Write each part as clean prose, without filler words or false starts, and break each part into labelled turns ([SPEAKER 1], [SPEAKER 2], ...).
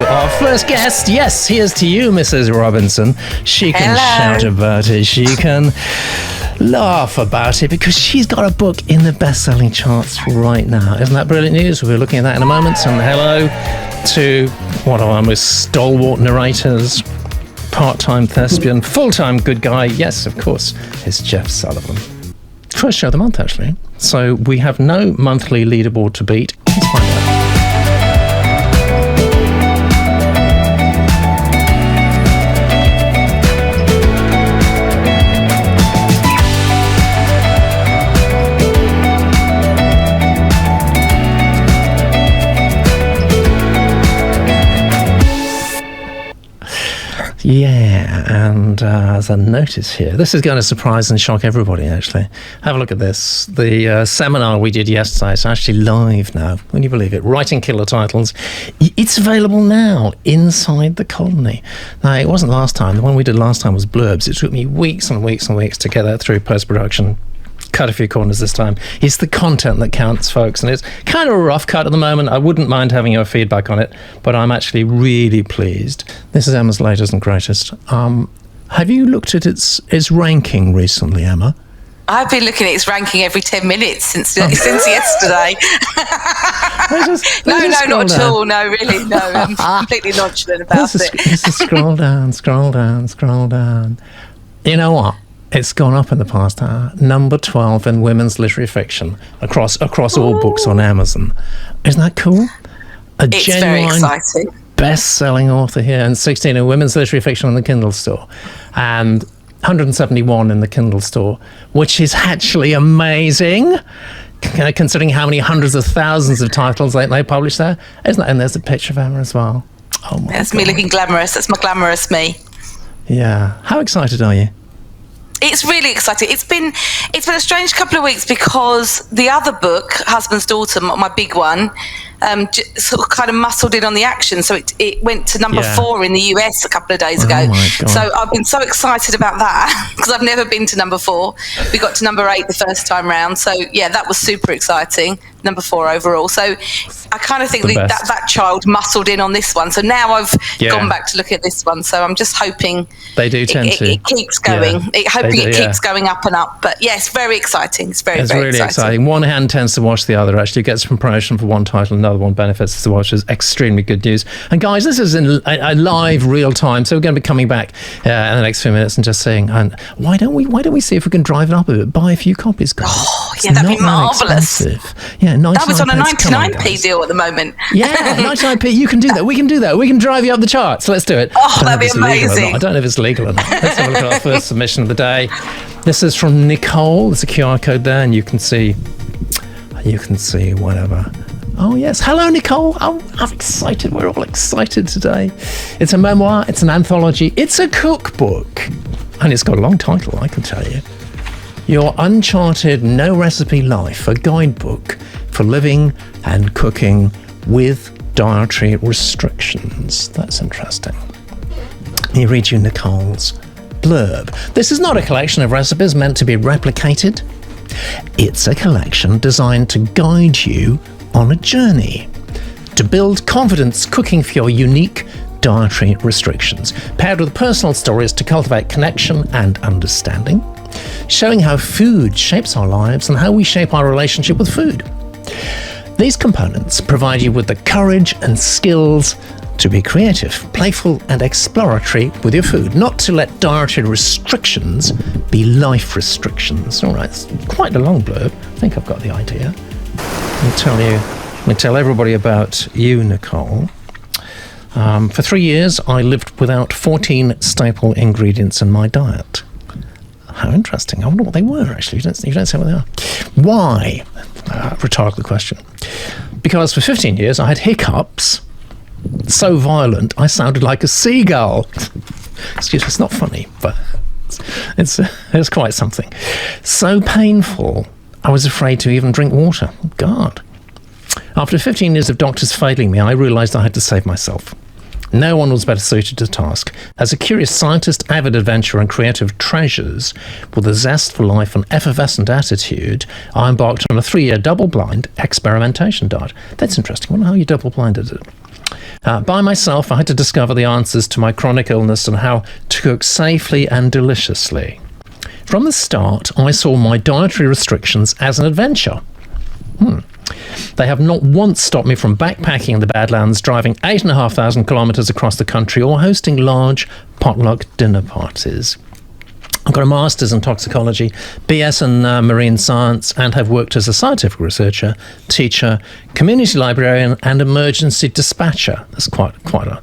[SPEAKER 1] our first guest. Yes, here's to you, Mrs. Robinson. She can shout about it. She can laugh about it because she's got a book in the best-selling charts right now. Isn't that brilliant news? We're looking at that in a moment. And hello to one of our most stalwart narrators, part-time thespian, full-time good guy. Yes, of course, it's Jeff Sullivan. First show of the month, actually. So we have no monthly leaderboard to beat. Let's find out. Yeah, and as a notice here, this is going to surprise and shock everybody, actually. Have a look at this. The seminar we did yesterday is actually live now. Can you believe it? Writing Killer Titles. It's available now inside the colony. Now, it wasn't last time. The one we did last time was blurbs. It took me weeks and weeks and weeks to get that through post-production. Cut a few corners this time. It's the content that counts, folks, and it's kind of a rough cut at the moment. I wouldn't mind having your feedback on it, but I'm actually really pleased. This is Emma's latest and greatest. Have you looked at its ranking recently, Emma?
[SPEAKER 2] I've been looking at its ranking every 10 minutes since yesterday. No, not at all. No, really, no. I'm completely nonchalant about it.
[SPEAKER 1] Let's scroll down. You know what? It's gone up in the past hour. Number 12 in women's literary fiction across all books on Amazon. Isn't that cool?
[SPEAKER 2] It's very exciting.
[SPEAKER 1] Best-selling author here, and 16 in women's literary fiction on the Kindle store, and 171 in the Kindle store, which is actually amazing, considering how many hundreds of thousands of titles they publish there. Isn't that? And there's a picture of Emma as well. Oh my
[SPEAKER 2] That's
[SPEAKER 1] God.
[SPEAKER 2] Me looking glamorous. That's my glamorous me.
[SPEAKER 1] Yeah. How excited are you?
[SPEAKER 2] It's really exciting. It's been a strange couple of weeks because the other book, Husband's Daughter, my big one, sort of kind of muscled in on the action. So it went to number 4 in the US a couple of days ago.
[SPEAKER 1] My God.
[SPEAKER 2] So I've been so excited about that because I've never been to number 4. We got to number 8 the first time round. So yeah, that was super exciting. Number 4 overall. So I kind of think that child muscled in on this one. So now I've gone back to look at this one. So I'm just hoping
[SPEAKER 1] they do tend to.
[SPEAKER 2] It keeps going. It keeps going up and up. But yes, very exciting. It's very
[SPEAKER 1] really exciting. One hand tends to watch the other. Actually, gets some promotion for one title, another one benefits the watchers. Extremely good news. And guys, this is in a live, real time. So we're going to be coming back in the next few minutes and just saying, and why don't we see if we can drive it up a bit? Buy a few copies, guys.
[SPEAKER 2] Oh, yeah, that'd be marvellous.
[SPEAKER 1] Yeah,
[SPEAKER 2] that was on a 99p deal at the moment.
[SPEAKER 1] Yeah, 99p. You can do that. We can do that. We can drive you up the charts. Let's do it.
[SPEAKER 2] Oh, that'd be amazing.
[SPEAKER 1] I don't know if it's legal or not. Let's have a look at our first submission of the day. This is from Nicole. There's a QR code there, and you can see whatever. Oh, yes. Hello, Nicole. Oh, I'm excited. We're all excited today. It's a memoir. It's an anthology. It's a cookbook. And it's got a long title, I can tell you. Your Uncharted No-Recipe Life, a guidebook for living and cooking with dietary restrictions. That's interesting. Here read you Nicole's blurb. This is not a collection of recipes meant to be replicated. It's a collection designed to guide you on a journey to build confidence cooking for your unique dietary restrictions, paired with personal stories to cultivate connection and understanding, showing how food shapes our lives and how we shape our relationship with food. These components provide you with the courage and skills to be creative, playful and exploratory with your food, not to let dietary restrictions be life restrictions. All right, it's quite a long blurb. I think I've got the idea. Let me tell everybody about you, Nicole. For 3 years, I lived without 14 staple ingredients in my diet. How interesting. I wonder what they were, actually. You don't say what they are. Why? Rhetorical question. Because for 15 years, I had hiccups so violent, I sounded like a seagull. Excuse me, it's not funny, but it's quite something. So painful, I was afraid to even drink water. God. After 15 years of doctors failing me, I realised I had to save myself. No one was better suited to the task. As a curious scientist, avid adventurer and creative treasures, with a zest for life and effervescent attitude, I embarked on a 3-year double-blind experimentation diet. That's interesting. I wonder how you double-blinded it. By myself, I had to discover the answers to my chronic illness and how to cook safely and deliciously. From the start, I saw my dietary restrictions as an adventure. They have not once stopped me from backpacking in the Badlands, driving 8,500 kilometres across the country, or hosting large potluck dinner parties. I've got a master's in toxicology, BS in marine science, and have worked as a scientific researcher, teacher, community librarian, and emergency dispatcher. That's quite a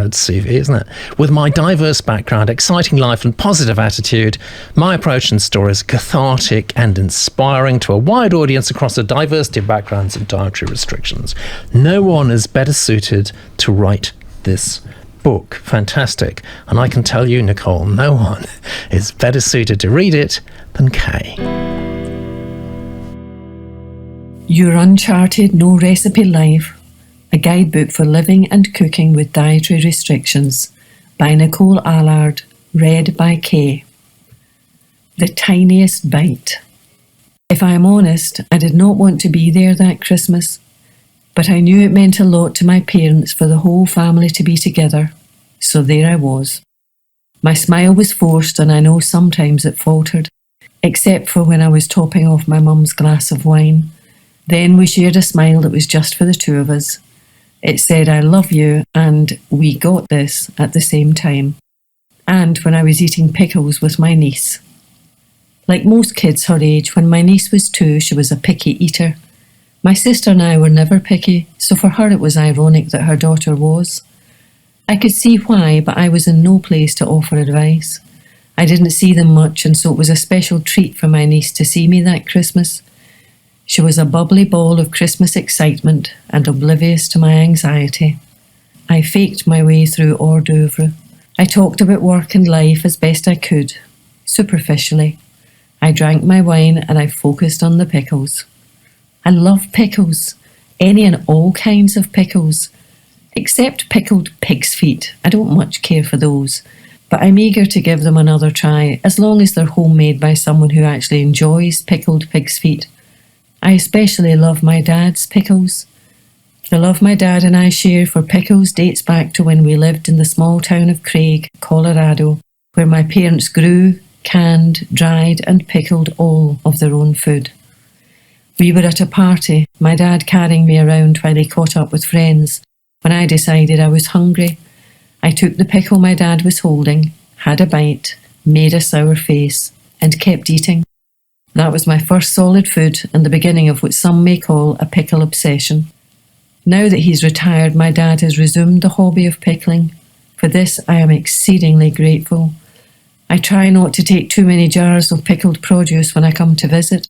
[SPEAKER 1] CV, isn't it? With my diverse background, exciting life, and positive attitude, my approach and stories are cathartic and inspiring to a wide audience across a diversity of backgrounds and dietary restrictions. No one is better suited to write this book. Fantastic. And I can tell you, Nicole, no one is better suited to read it than Kay.
[SPEAKER 3] Your Uncharted No Recipe Life, a guidebook for living and cooking with dietary restrictions, by Nicole Allard, read by Kay. The tiniest bite. If I am honest, I did not want to be there that Christmas, but I knew it meant a lot to my parents for the whole family to be together, so there I was. My smile was forced, and I know sometimes it faltered, except for when I was topping off my mum's glass of wine. Then we shared a smile that was just for the two of us. It said, "I love you," and "we got this" at the same time. And when I was eating pickles with my niece. Like most kids her age, when my niece was 2, she was a picky eater. My sister and I were never picky, so for her it was ironic that her daughter was. I could see why, but I was in no place to offer advice. I didn't see them much, and so it was a special treat for my niece to see me that Christmas. She was a bubbly ball of Christmas excitement and oblivious to my anxiety. I faked my way through hors d'oeuvre. I talked about work and life as best I could, superficially. I drank my wine and I focused on the pickles. I love pickles, any and all kinds of pickles, except pickled pig's feet. I don't much care for those, but I'm eager to give them another try, as long as they're homemade by someone who actually enjoys pickled pig's feet. I especially love my dad's pickles. The love my dad and I share for pickles dates back to when we lived in the small town of Craig, Colorado, where my parents grew, canned, dried, and pickled all of their own food. We were at a party, my dad carrying me around while he caught up with friends. When I decided I was hungry, I took the pickle my dad was holding, had a bite, made a sour face, and kept eating. That was my first solid food and the beginning of what some may call a pickle obsession. Now that he's retired, my dad has resumed the hobby of pickling. For this, I am exceedingly grateful. I try not to take too many jars of pickled produce when I come to visit.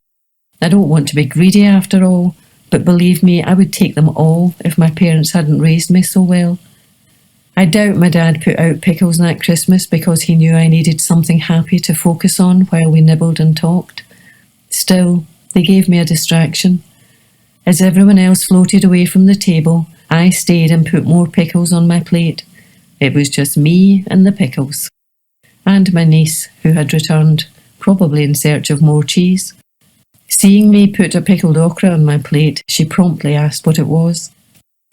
[SPEAKER 3] I don't want to be greedy after all, but believe me, I would take them all if my parents hadn't raised me so well. I doubt my dad put out pickles that Christmas because he knew I needed something happy to focus on while we nibbled and talked. Still, they gave me a distraction. As everyone else floated away from the table, I stayed and put more pickles on my plate. It was just me and the pickles. And my niece, who had returned, probably in search of more cheese. Seeing me put a pickled okra on my plate, she promptly asked what it was.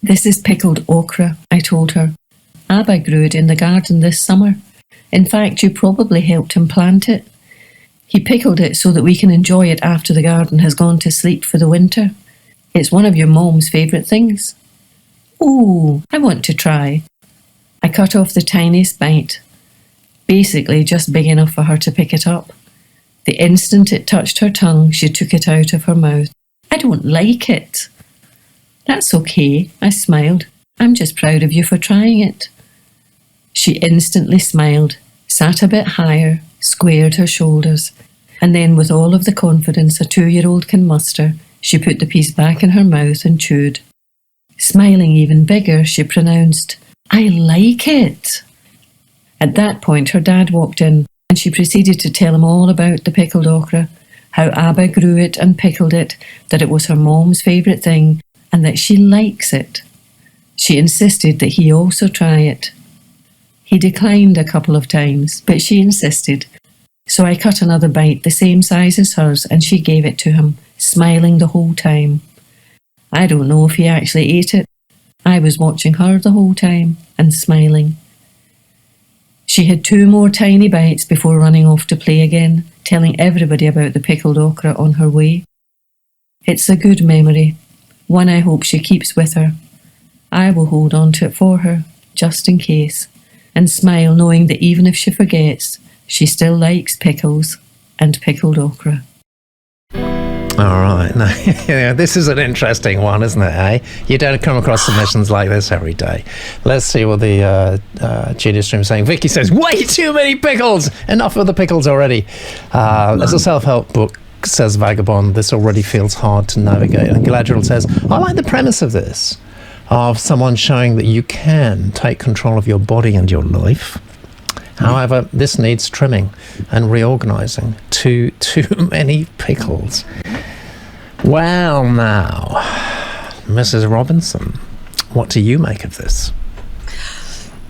[SPEAKER 3] "This is pickled okra," I told her. "Abba grew it in the garden this summer. In fact, you probably helped him plant it. He pickled it so that we can enjoy it after the garden has gone to sleep for the winter. It's one of your mom's favourite things." "Ooh, I want to try." I cut off the tiniest bite, basically just big enough for her to pick it up. The instant it touched her tongue, she took it out of her mouth. "I don't like it." "That's okay," I smiled. "I'm just proud of you for trying it." She instantly smiled, sat a bit higher, squared her shoulders, and then with all of the confidence a 2-year-old can muster, she put the piece back in her mouth and chewed. Smiling even bigger, she pronounced, "I like it." At that point, her dad walked in, and she proceeded to tell him all about the pickled okra, how Abba grew it and pickled it, that it was her mom's favourite thing, and that she likes it. She insisted that he also try it. He declined a couple of times, but she insisted. So I cut another bite the same size as hers, and she gave it to him, smiling the whole time. I don't know if he actually ate it. I was watching her the whole time and smiling. She had 2 more tiny bites before running off to play again, telling everybody about the pickled okra on her way. It's a good memory, one I hope she keeps with her. I will hold on to it for her, just in case, and smile knowing that even if she forgets, she still likes pickles and pickled okra.
[SPEAKER 1] All right. Now, yeah, this is an interesting one, isn't it, eh? You don't come across submissions like this every day. Let's see what the Genius Stream is saying. Vicky says, way too many pickles! Enough of the pickles already. As a self-help book, says Vagabond, this already feels hard to navigate. And Galadriel says, I like the premise of this, of someone showing that you can take control of your body and your life. However, this needs trimming and reorganizing. Too many pickles. Well, now, Mrs. Robinson, what do you make of this?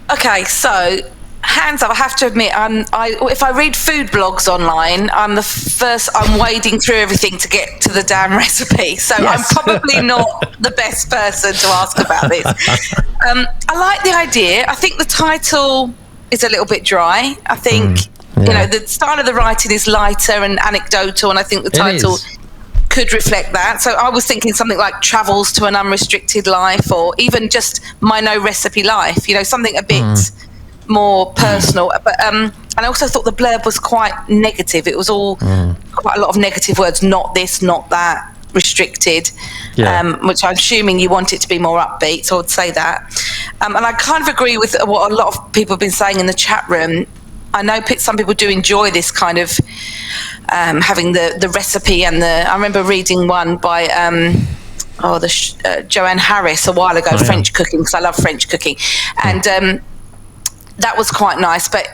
[SPEAKER 2] Okay, so hands up, I have to admit, if I read food blogs online, I'm wading through everything to get to the damn recipe. So yes. I'm probably not the best person to ask about this. I like the idea. I think the title is a little bit dry. I think, the style of the writing is lighter and anecdotal, and I think the title could reflect that. So I was thinking something like Travels to an Unrestricted Life, or even just My No Recipe Life, something a bit more personal. But and I also thought the blurb was quite negative. It was all quite a lot of negative words, not this, not that, restricted, which I'm assuming you want it to be more upbeat, so I would say that. And I kind of agree with what a lot of people have been saying in the chat room. I know some people do enjoy this kind of having the recipe, and I remember reading one by Joanne Harris a while ago, French cooking, because I love French cooking, and that was quite nice, but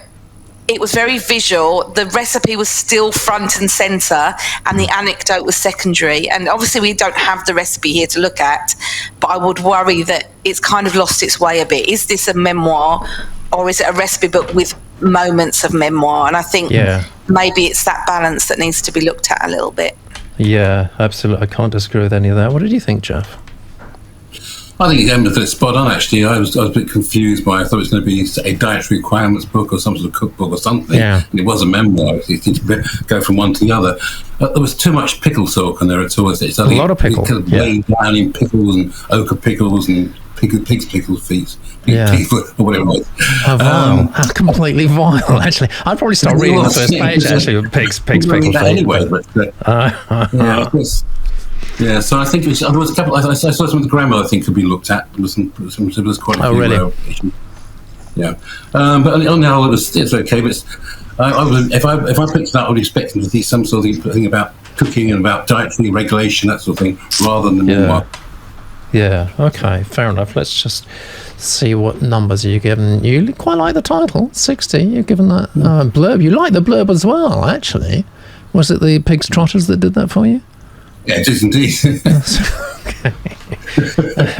[SPEAKER 2] it was very visual. The recipe was still front and centre, and the anecdote was secondary. And obviously we don't have the recipe here to look at, but I would worry that it's kind of lost its way a bit. Is this a memoir, or is it a recipe book with moments of memoir? And I think maybe it's that balance that needs to be looked at a little bit.
[SPEAKER 1] Yeah, absolutely. I can't disagree with any of that. What did you think, Jeff?
[SPEAKER 4] I think you got it spot on, actually. I was a bit confused by it. I thought it was going to be a dietary requirements book or some sort of cookbook or something. Yeah. And it was a memoir. You need to go from one to the other. There was too much pickle talk in there at all. It's
[SPEAKER 1] a lot of pickle.
[SPEAKER 4] Kind of way down in pickles and ochre pickles and pig's pickle feet. Or whatever it was.
[SPEAKER 1] Vile. Completely vile, actually. I'd probably start reading the first page, actually, with pig's pickle feet.
[SPEAKER 4] Anyway, yeah, so I think there was a couple. I saw some of the grammar I think could be looked at. There was quite a few.
[SPEAKER 1] Really?
[SPEAKER 4] Yeah, but on the whole, it's okay. But if I picked it up, I would expect them to see some sort of thing about cooking and about dietary regulation, that sort of thing, rather than the memoir.
[SPEAKER 1] Yeah. Okay. Fair enough. Let's just see what numbers you're given. You quite like the title, 60. You're given that blurb. You like the blurb as well, actually. Was it the Pig's Trotters that did that for you?
[SPEAKER 4] Yeah, it is indeed.
[SPEAKER 1] Okay.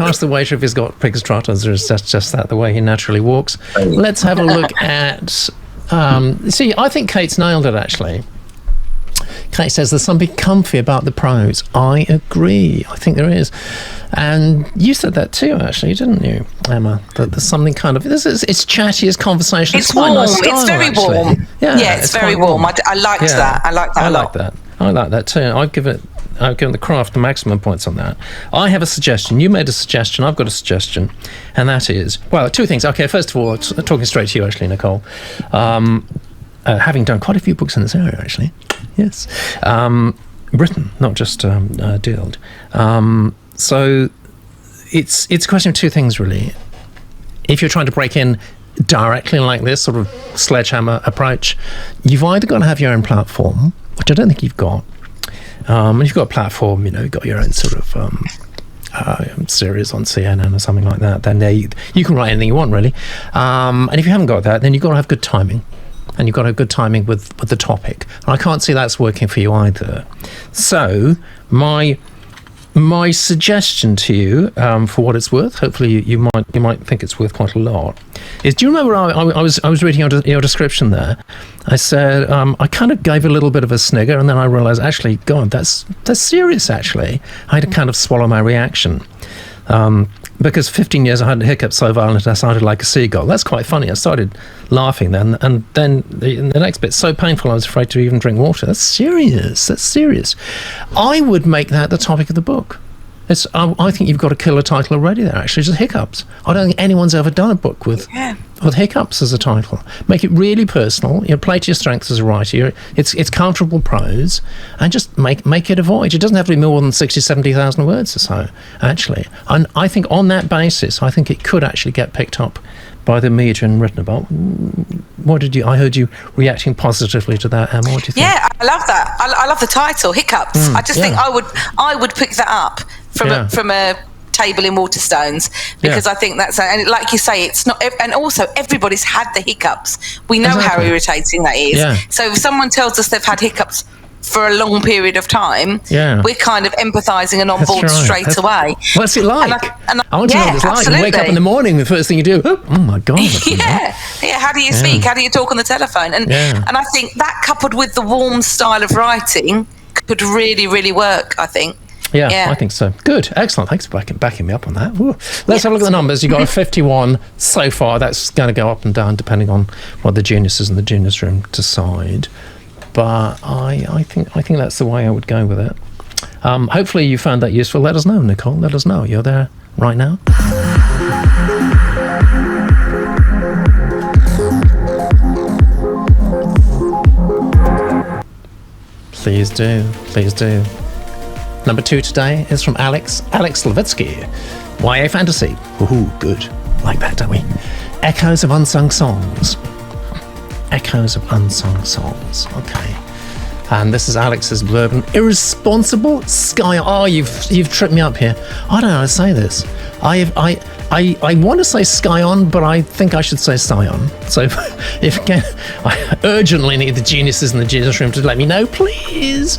[SPEAKER 1] Ask the waiter if he's got Pig's Trotters, or is that just that the way he naturally walks? Let's have a look at... see, I think Kate's nailed it, actually. Kate says there's something comfy about the prose. I agree. I think there is. And you said that too, actually, didn't you, Emma? That there's something kind of... It's chatty, it's conversation.
[SPEAKER 2] It's warm.
[SPEAKER 1] Nice style,
[SPEAKER 2] it's very
[SPEAKER 1] actually.
[SPEAKER 2] Warm. Yeah, it's very warm. I liked that. I like that a lot.
[SPEAKER 1] I like that too. I've given the craft the maximum points on that. I have a suggestion. You made a suggestion. I've got a suggestion. And that is, well, two things. Okay, first of all, talking straight to you, actually, Nicole. Having done quite a few books in this area, actually. Yes. Britain, not just Dield. So it's a question of two things, really. If you're trying to break in directly like this sort of sledgehammer approach, you've either got to have your own platform, which I don't think you've got. If you've got a platform, you've got your own sort of series on CNN or something like that, then you can write anything you want, really. And if you haven't got that, then you've got to have good timing. And you've got to have good timing with the topic. And I can't see that's working for you either. So my suggestion to you, for what it's worth, hopefully you might think it's worth quite a lot, is, do you remember I was reading your description there? I said I kind of gave a little bit of a snigger, and then I realised, actually, God, that's serious. Actually, I had to kind of swallow my reaction. because 15 years I had hiccups so violent I sounded like a seagull. That's quite funny. I started laughing then, and then the next bit, so painful I was afraid to even drink water. That's serious. I would make that the topic of the book. I think you've got a killer title already there, actually, just hiccups. I don't think anyone's ever done a book with hiccups as a title. Make it really personal. Play to your strengths as a writer. It's comfortable prose, and just make it a voyage. It doesn't have to be more than 60,000, 70,000 words or so, actually. And I think on that basis, I think it could actually get picked up by the media and written about. I heard you reacting positively to that, Emma. What do you think?
[SPEAKER 2] Yeah, I love that. I love the title, Hiccups. I just think I would pick that up from a table in Waterstones, because I think that's, and like you say, it's not, and also everybody's had the hiccups. We know how irritating that is. So if someone tells us they've had hiccups for a long period of time, we're kind of empathising and on board straight away.
[SPEAKER 1] What's it like? I want to know what it's like. You wake up in the morning, the first thing you do, oh my God.
[SPEAKER 2] How do you speak? How do you talk on the telephone? And I think that, coupled with the warm style of writing, could really, really work, I think.
[SPEAKER 1] I think so. Good. Excellent. Thanks for backing me up on that. Woo. Let's have a look at the numbers. You've got a 51 so far. That's going to go up and down depending on what the geniuses in the genius room decide. But I think that's the way I would go with it. Hopefully you found that useful. Let us know, Nicole. Let us know. You're there right now. Please do. Number 2 today is from Alex Levitsky. YA fantasy. Ooh, good. Like that, don't we? Echoes of Unsung Songs. Okay. And this is Alex's blurb. An irresponsible sky. Oh, you've tripped me up here. I don't know how to say this. I want to say Scion, but I think I should say Scion. So if again, I urgently need the geniuses in the genius room to let me know, please.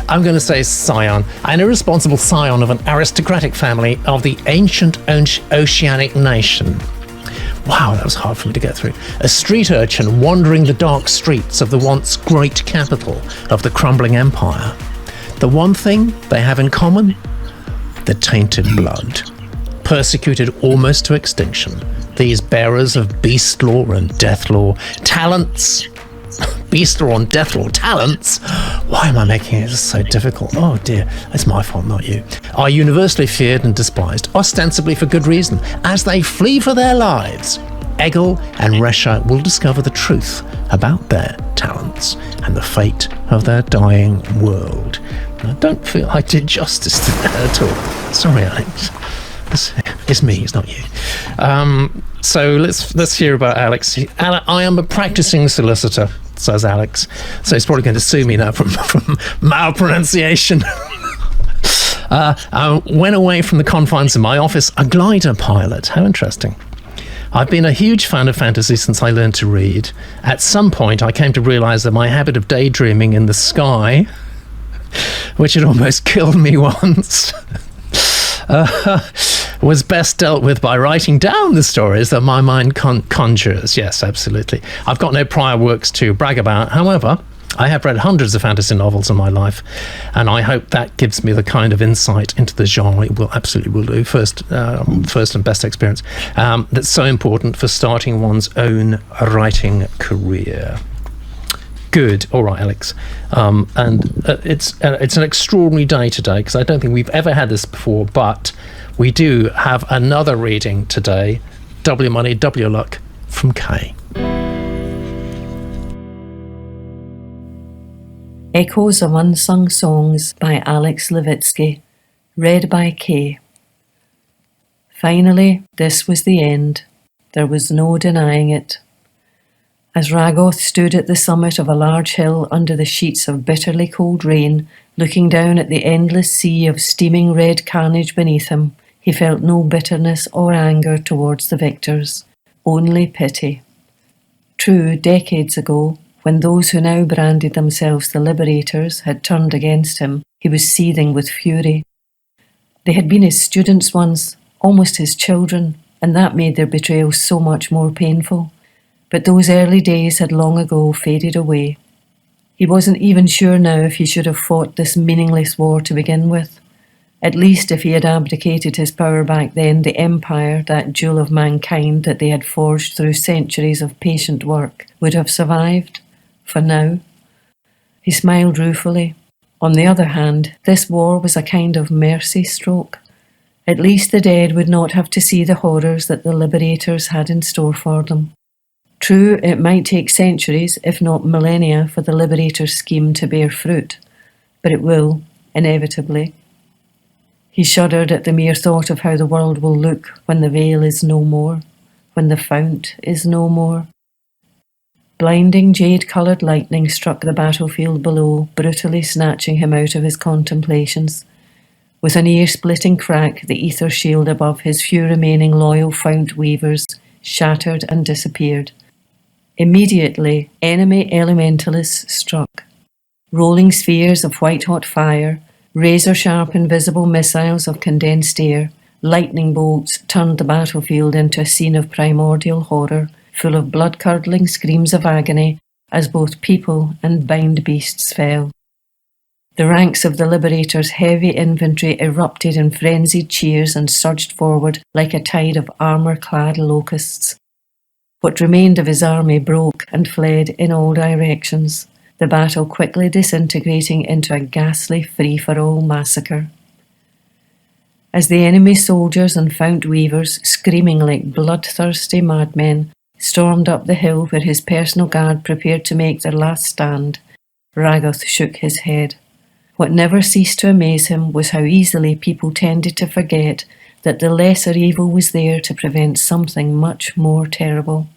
[SPEAKER 1] I'm going to say Scion. An irresponsible scion of an aristocratic family of the ancient oceanic nation. Wow, that was hard for me to get through. A street urchin wandering the dark streets of the once great capital of the crumbling empire. The one thing they have in common? The tainted blood. Persecuted almost to extinction, these bearers of beast law and death law talents. Beast law and death law talents? Why am I making it so difficult? Oh dear, it's my fault, not you. Are universally feared and despised, ostensibly for good reason. As they flee for their lives, Egil and Resha will discover the truth about their talents and the fate of their dying world. And I don't feel I did justice to that at all. Sorry, Alex. It's me, it's not you. So let's hear about Alex. I am a practicing solicitor, says Alex. So he's probably going to sue me now from malpronunciation. I went away from the confines of my office, a glider pilot. How interesting. I've been a huge fan of fantasy since I learned to read. At some point, I came to realize that my habit of daydreaming in the sky, which had almost killed me once, was best dealt with by writing down the stories that my mind conjures. Yes, absolutely. I've got no prior works to brag about. However, I have read hundreds of fantasy novels in my life, and I hope that gives me the kind of insight into the genre it will do. First and best experience. That's so important for starting one's own writing career. Good. All right, Alex. It's an extraordinary day today, because I don't think we've ever had this before, but we do have another reading today. Double your money, double your luck, from Kay.
[SPEAKER 3] Echoes of Unsung Songs by Alex Levitsky, read by Kay. Finally, this was the end. There was no denying it. As Ragoth stood at the summit of a large hill under the sheets of bitterly cold rain, looking down at the endless sea of steaming red carnage beneath him, he felt no bitterness or anger towards the victors, only pity. True, decades ago, when those who now branded themselves the liberators had turned against him, he was seething with fury. They had been his students once, almost his children, and that made their betrayal so much more painful. But those early days had long ago faded away. He wasn't even sure now if he should have fought this meaningless war to begin with. At least if he had abdicated his power back then, the empire, that jewel of mankind that they had forged through centuries of patient work, would have survived. For now. He smiled ruefully. On the other hand, this war was a kind of mercy stroke. At least the dead would not have to see the horrors that the liberators had in store for them. True, it might take centuries, if not millennia, for the liberators' scheme to bear fruit, but it will, inevitably. He shuddered at the mere thought of how the world will look when the veil is no more, when the fount is no more. Blinding jade-coloured lightning struck the battlefield below, brutally snatching him out of his contemplations. With an ear-splitting crack, the ether shield above his few remaining loyal fount weavers shattered and disappeared. Immediately, enemy elementalists struck. Rolling spheres of white-hot fire, razor-sharp invisible missiles of condensed air, lightning bolts turned the battlefield into a scene of primordial horror, full of blood-curdling screams of agony as both people and bind beasts fell. The ranks of the Liberators' heavy infantry erupted in frenzied cheers and surged forward like a tide of armour-clad locusts. What remained of his army broke and fled in all directions, the battle quickly disintegrating into a ghastly free-for-all massacre. As the enemy soldiers and fount weavers, screaming like bloodthirsty madmen, stormed up the hill where his personal guard prepared to make their last stand, Ragoth shook his head. What never ceased to amaze him was how easily people tended to forget that the lesser evil was there to prevent something much more terrible.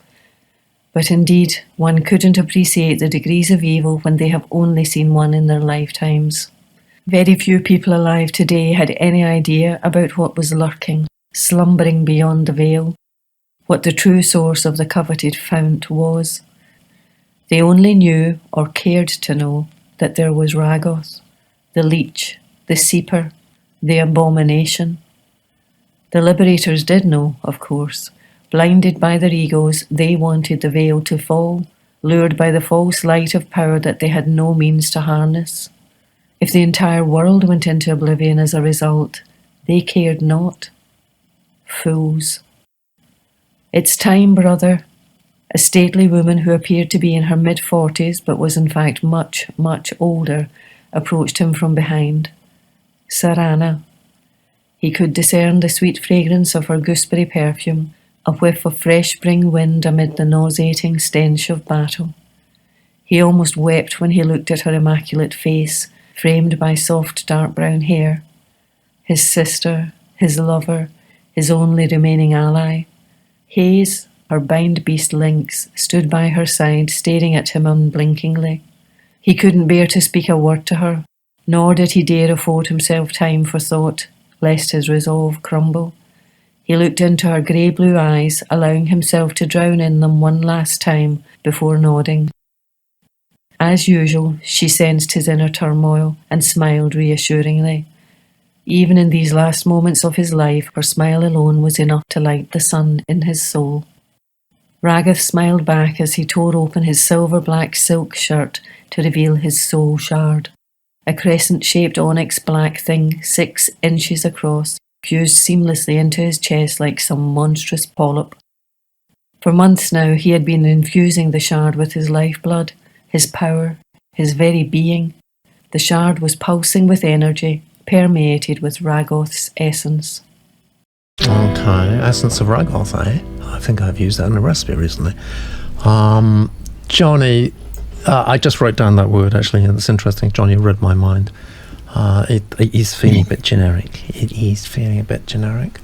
[SPEAKER 3] But indeed, one couldn't appreciate the degrees of evil when they have only seen one in their lifetimes. Very few people alive today had any idea about what was lurking, slumbering beyond the veil, what the true source of the coveted fount was. They only knew, or cared to know, that there was Ragoth, the leech, the seeper, the abomination. The Liberators did know, of course. Blinded by their egos, they wanted the veil to fall, lured by the false light of power that they had no means to harness. If the entire world went into oblivion as a result, they cared not. Fools. "It's time, brother." A stately woman who appeared to be in her mid-40s but was in fact much, much older, approached him from behind. Sarana. He could discern the sweet fragrance of her gooseberry perfume, a whiff of fresh spring wind amid the nauseating stench of battle. He almost wept when he looked at her immaculate face, framed by soft dark brown hair. His sister, his lover, his only remaining ally. Hayes, her bind beast lynx, stood by her side, staring at him unblinkingly. He couldn't bear to speak a word to her, nor did he dare afford himself time for thought, lest his resolve crumble. He looked into her grey-blue eyes, allowing himself to drown in them one last time before nodding. As usual, she sensed his inner turmoil and smiled reassuringly. Even in these last moments of his life, her smile alone was enough to light the sun in his soul. Ragoth smiled back as he tore open his silver-black silk shirt to reveal his soul shard, a crescent-shaped onyx black thing 6 inches across, fused seamlessly into his chest like some monstrous polyp. For months now he had been infusing the shard with his lifeblood, his power, his very being. The shard was pulsing with energy, permeated with Ragoth's essence.
[SPEAKER 1] Okay, essence of Ragoth, eh? I think I've used that in a recipe recently. Johnny, I just wrote down that word actually, and it's interesting. Johnny read my mind. It is feeling a bit generic. It is feeling a bit generic.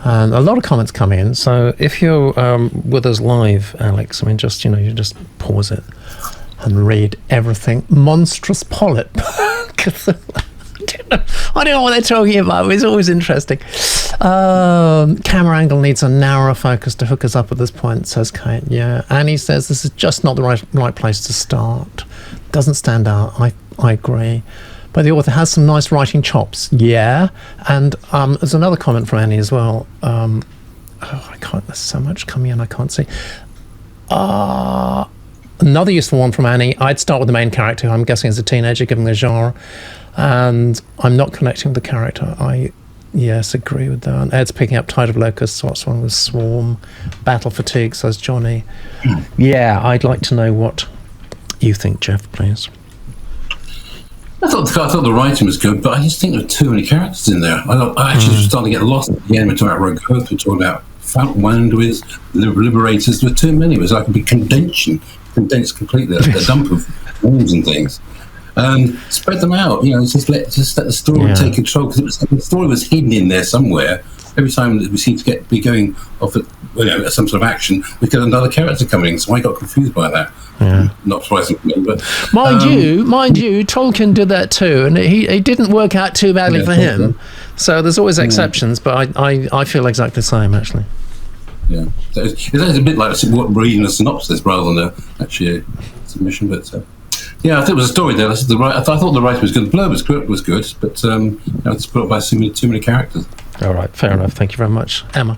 [SPEAKER 1] And a lot of comments coming in. So if you're with us live, Alex, I mean, just, you just pause it and read everything. Monstrous polyp. I don't know what they're talking about. It's always interesting. Camera angle needs a narrower focus to hook us up at this point, says Kate. Yeah. Annie says this is just not the right place to start. Doesn't stand out. I agree. But the author has some nice writing chops. Yeah. And there's another comment from Annie as well. There's so much coming in I can't see. Another useful one from Annie. I'd start with the main character, who I'm guessing is a teenager, given the genre. and I'm not connecting with the character. Yes, agree with that. Ed's picking up Tide of Locusts. What's one with Swarm? Battle Fatigue, says Johnny. Yeah, I'd like to know what you think, Jeff, please.
[SPEAKER 4] I thought the writing was good, but I just think there were too many characters in there. I actually was starting to get lost at the end. We're talking about Rogue Hoth, we're talking about Wanderers, Liberators. There were too many. It was like a big condensed completely, a dump of names and things. Spread them out, just let the story take control, because the story was hidden in there somewhere. Every time that we seem to be going off at some sort of action, we get another character coming in, so I got confused by that. Yeah. Not surprising for me, but mind
[SPEAKER 1] you, Tolkien did that too, and it didn't work out too badly for him. So there's always exceptions, but I feel exactly the same, actually.
[SPEAKER 4] Yeah, so it's a bit like reading a synopsis rather than actually a submission, but. Yeah, I think it was a story there. I thought the writing was good. The blurb was good, but it's put up by too many characters.
[SPEAKER 1] All right, fair enough. Thank you very much, Emma.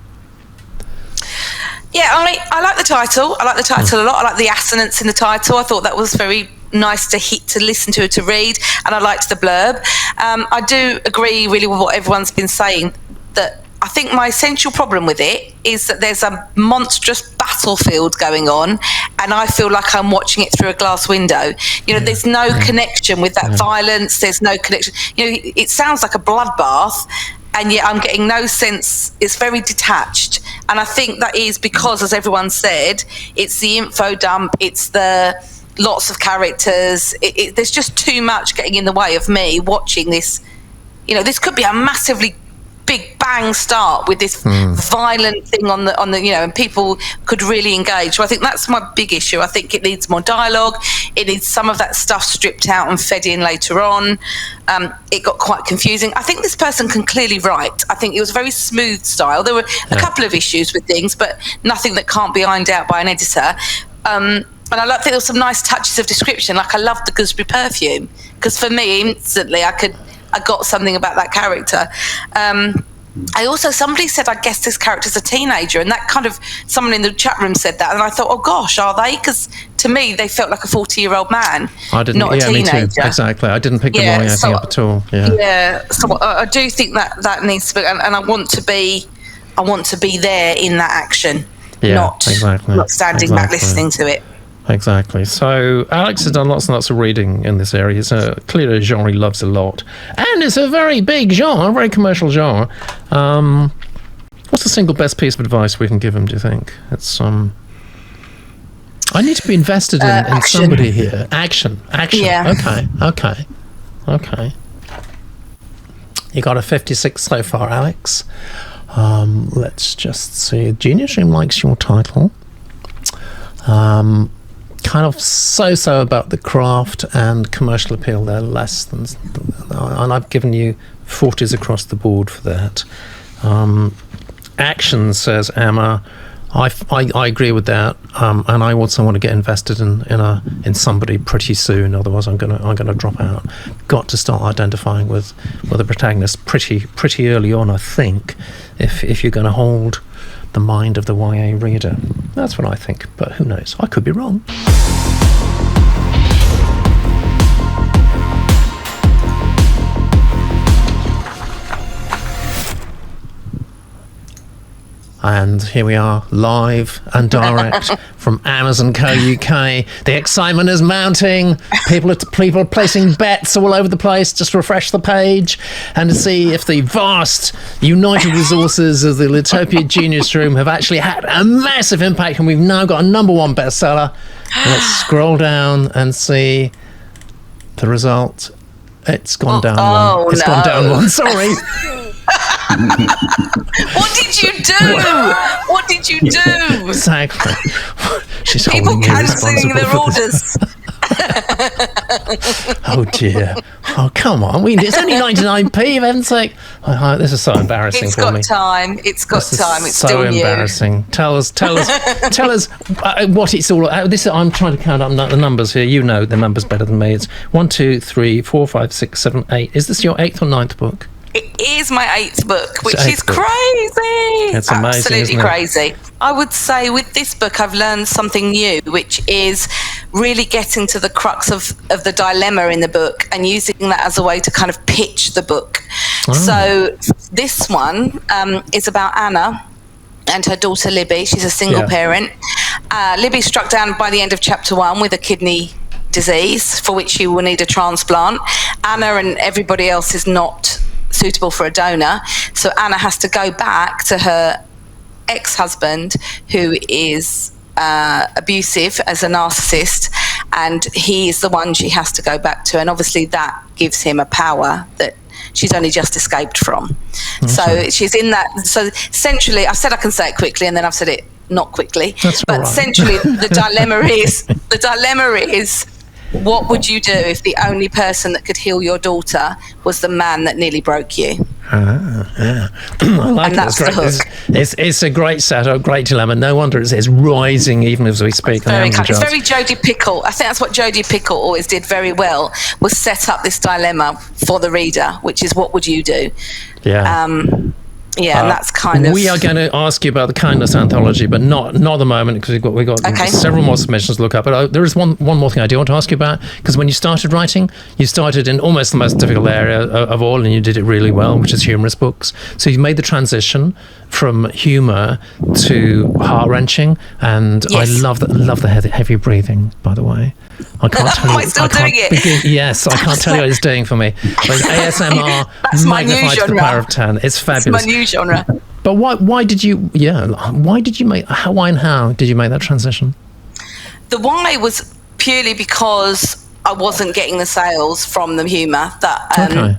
[SPEAKER 2] Yeah, I like the title. I like the title a lot. I like the assonance in the title. I thought that was very nice to listen to read, and I liked the blurb. I do agree really with what everyone's been saying, that I think my essential problem with it is that there's a monstrous battlefield going on, and I feel like I'm watching it through a glass window. There's no connection with that violence. There's no connection. It sounds like a bloodbath, and yet I'm getting no sense. It's very detached, and I think that is because, as everyone said, it's the info dump. It's the lots of characters. There's just too much getting in the way of me watching this. This could be a massively big bang start with this violent thing on the and people could really engage. So I think that's my big issue. I think it needs more dialogue. It needs some of that stuff stripped out and fed in later on. It got quite confusing. I think this person can clearly write. I think it was a very smooth style. There were a couple of issues with things, but nothing that can't be ironed out by an editor. And I think there were some nice touches of description. Like I loved the gooseberry perfume, because for me instantly I got something about that character. Somebody said, I guess this character's a teenager, and that kind of, someone in the chat room said that, and I thought, oh gosh, are they? Because to me, they felt like a 40-year-old man, not a teenager.
[SPEAKER 1] Me too. Exactly. I didn't pick the wrong thing up at all.
[SPEAKER 2] So I do think that needs to be, and I want to be there in that action, not standing back listening to it.
[SPEAKER 1] Exactly. So Alex has done lots and lots of reading in this area. It's clearly a genre he loves a lot. And it's a very big genre, a very commercial genre. What's the single best piece of advice we can give him, do you think? It's I need to be invested in somebody here. Action.
[SPEAKER 2] Yeah.
[SPEAKER 1] Okay. You got a 56 so far, Alex. Let's just see. Genius Room likes your title. Kind of so about the craft and commercial appeal. They're less than, and I've given you 40s across the board for that. Action, says Emma. I agree with that, and I also want to get invested in somebody pretty soon. Otherwise, I'm gonna drop out. Got to start identifying with the protagonist pretty early on, I think, if you're going to hold the mind of the YA reader. That's what I think, but who knows? I could be wrong. And here we are, live and direct from Amazon Co. UK. The excitement is mounting. People are placing bets all over the place. Just refresh the page and to see if the vast united resources of the Litopia Genius Room have actually had a massive impact, and we've now got a #1 bestseller. Let's scroll down and see the result. It's gone down one. It's gone down one. Sorry.
[SPEAKER 2] What did you do?
[SPEAKER 1] Exactly. She's
[SPEAKER 2] people cancelling their orders.
[SPEAKER 1] Oh dear. Oh, come on. It's only 99p, for heaven's sake. This is so embarrassing for me.
[SPEAKER 2] It's got time. It's
[SPEAKER 1] so
[SPEAKER 2] still
[SPEAKER 1] embarrassing. Tell us what it's all about. I'm trying to count up the numbers here. You know the numbers better than me. It's 1, 2, 3, 4, 5, 6, 7, 8. Is this your 8th or 9th book?
[SPEAKER 2] It is my 8th book, which is crazy.
[SPEAKER 1] It's amazing,
[SPEAKER 2] absolutely crazy. I would say with this book, I've learned something new, which is really getting to the crux of the dilemma in the book and using that as a way to kind of pitch the book. So this one is about Anna and her daughter Libby. She's a single parent. Libby's struck down by the end of chapter 1 with a kidney disease for which she will need a transplant. Anna and everybody else is not suitable for a donor, so Anna has to go back to her ex-husband, who is abusive as a narcissist, and he is the one she has to go back to, and obviously that gives him a power that she's only just escaped from. So she's in that. So essentially, I said I can say it quickly, and then I've said it not quickly. But essentially, the dilemma is, what would you do if the only person that could heal your daughter was the man that nearly broke you?
[SPEAKER 1] I like
[SPEAKER 2] and that's the hook.
[SPEAKER 1] It's a great setup, great dilemma. No wonder it's rising even as we speak.
[SPEAKER 2] It's very Jodie Pickle. I think that's what Jodie Pickle always did very well, was set up this dilemma for the reader, which is, what would you do? And that's kind of...
[SPEAKER 1] We are going to ask you about the Kindness Anthology, but not at the moment, because we've got several more submissions to look up. But there is one more thing I do want to ask you about, because when you started writing, you started in almost the most difficult area of all, and you did it really well, which is humorous books. So you made the transition from humour to heart-wrenching, and I love the heavy breathing, by the way. I can't tell you.
[SPEAKER 2] Am I still doing it?
[SPEAKER 1] Yes, I can't tell you what it's doing for me. Like ASMR magnified to the power of 10. It's fabulous.
[SPEAKER 2] It's my new genre.
[SPEAKER 1] But why did you make how did you make that transition?
[SPEAKER 2] The why was purely because I wasn't getting the sales from the humour that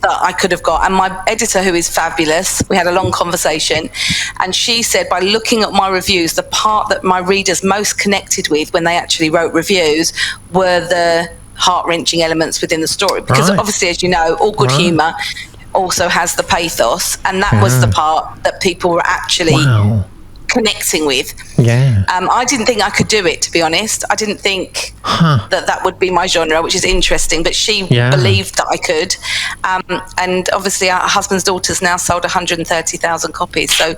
[SPEAKER 2] I could have got. And my editor, who is fabulous, we had a long conversation, and she said, by looking at my reviews, the part that my readers most connected with when they actually wrote reviews were the heart-wrenching elements within the story. Because obviously, as you know, all good humour also has the pathos, and that was the part that people were actually connecting with. I didn't think I could do it, to be honest. I didn't think that would be my genre, which is interesting, but she believed that I could. And obviously our husband's daughter's now sold 130,000 copies, so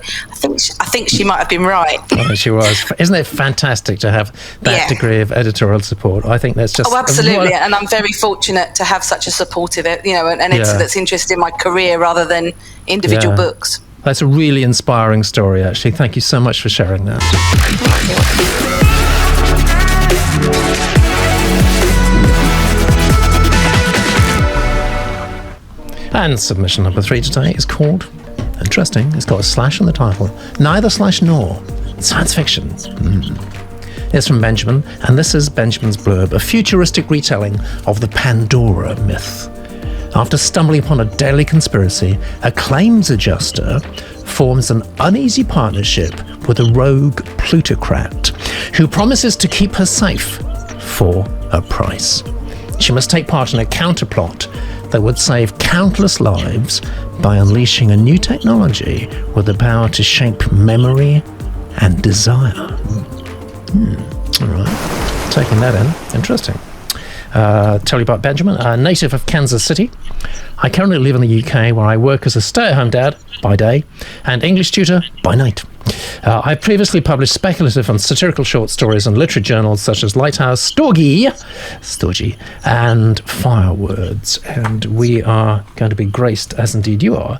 [SPEAKER 2] I think she might have been right.
[SPEAKER 1] She was. Isn't it fantastic to have that degree of editorial support? I think that's just...
[SPEAKER 2] Oh, absolutely. And I'm very fortunate to have such a supportive, an editor that's interested in my career rather than individual books.
[SPEAKER 1] That's a really inspiring story, actually. Thank you so much for sharing that. And submission number 3 today is called, interesting, it's got a slash in the title, Neither Slash Nor, Science Fiction. It's from Benjamin, and this is Benjamin's blurb, a futuristic retelling of the Pandora myth. After stumbling upon a deadly conspiracy, a claims adjuster forms an uneasy partnership with a rogue plutocrat who promises to keep her safe for a price. She must take part in a counterplot that would save countless lives by unleashing a new technology with the power to shape memory and desire. All right, taking that in. Interesting. Tell you about Benjamin, a native of Kansas City. I currently live in the UK, where I work as a stay-at-home dad by day and English tutor by night. I previously published speculative and satirical short stories in literary journals such as Lighthouse, Storgy, and Firewords. And we are going to be graced, as indeed you are,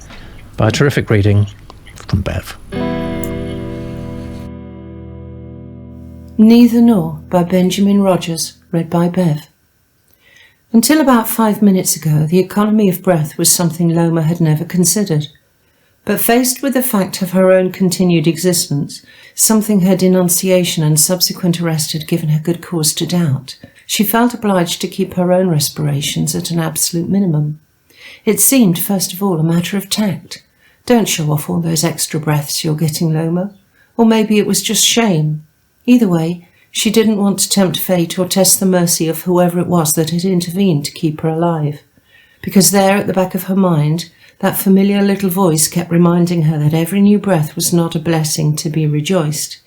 [SPEAKER 1] by a terrific reading from Bev.
[SPEAKER 5] Neither Nor by Benjamin Rogers, read by Bev. Until about 5 minutes ago, the economy of breath was something Loma had never considered. But faced with the fact of her own continued existence, something her denunciation and subsequent arrest had given her good cause to doubt, she felt obliged to keep her own respirations at an absolute minimum. It seemed, first of all, a matter of tact. Don't show off all those extra breaths you're getting, Loma. Or maybe it was just shame. Either way, she didn't want to tempt fate or test the mercy of whoever it was that had intervened to keep her alive. Because there at the back of her mind, that familiar little voice kept reminding her that every new breath was not a blessing to be rejoiced.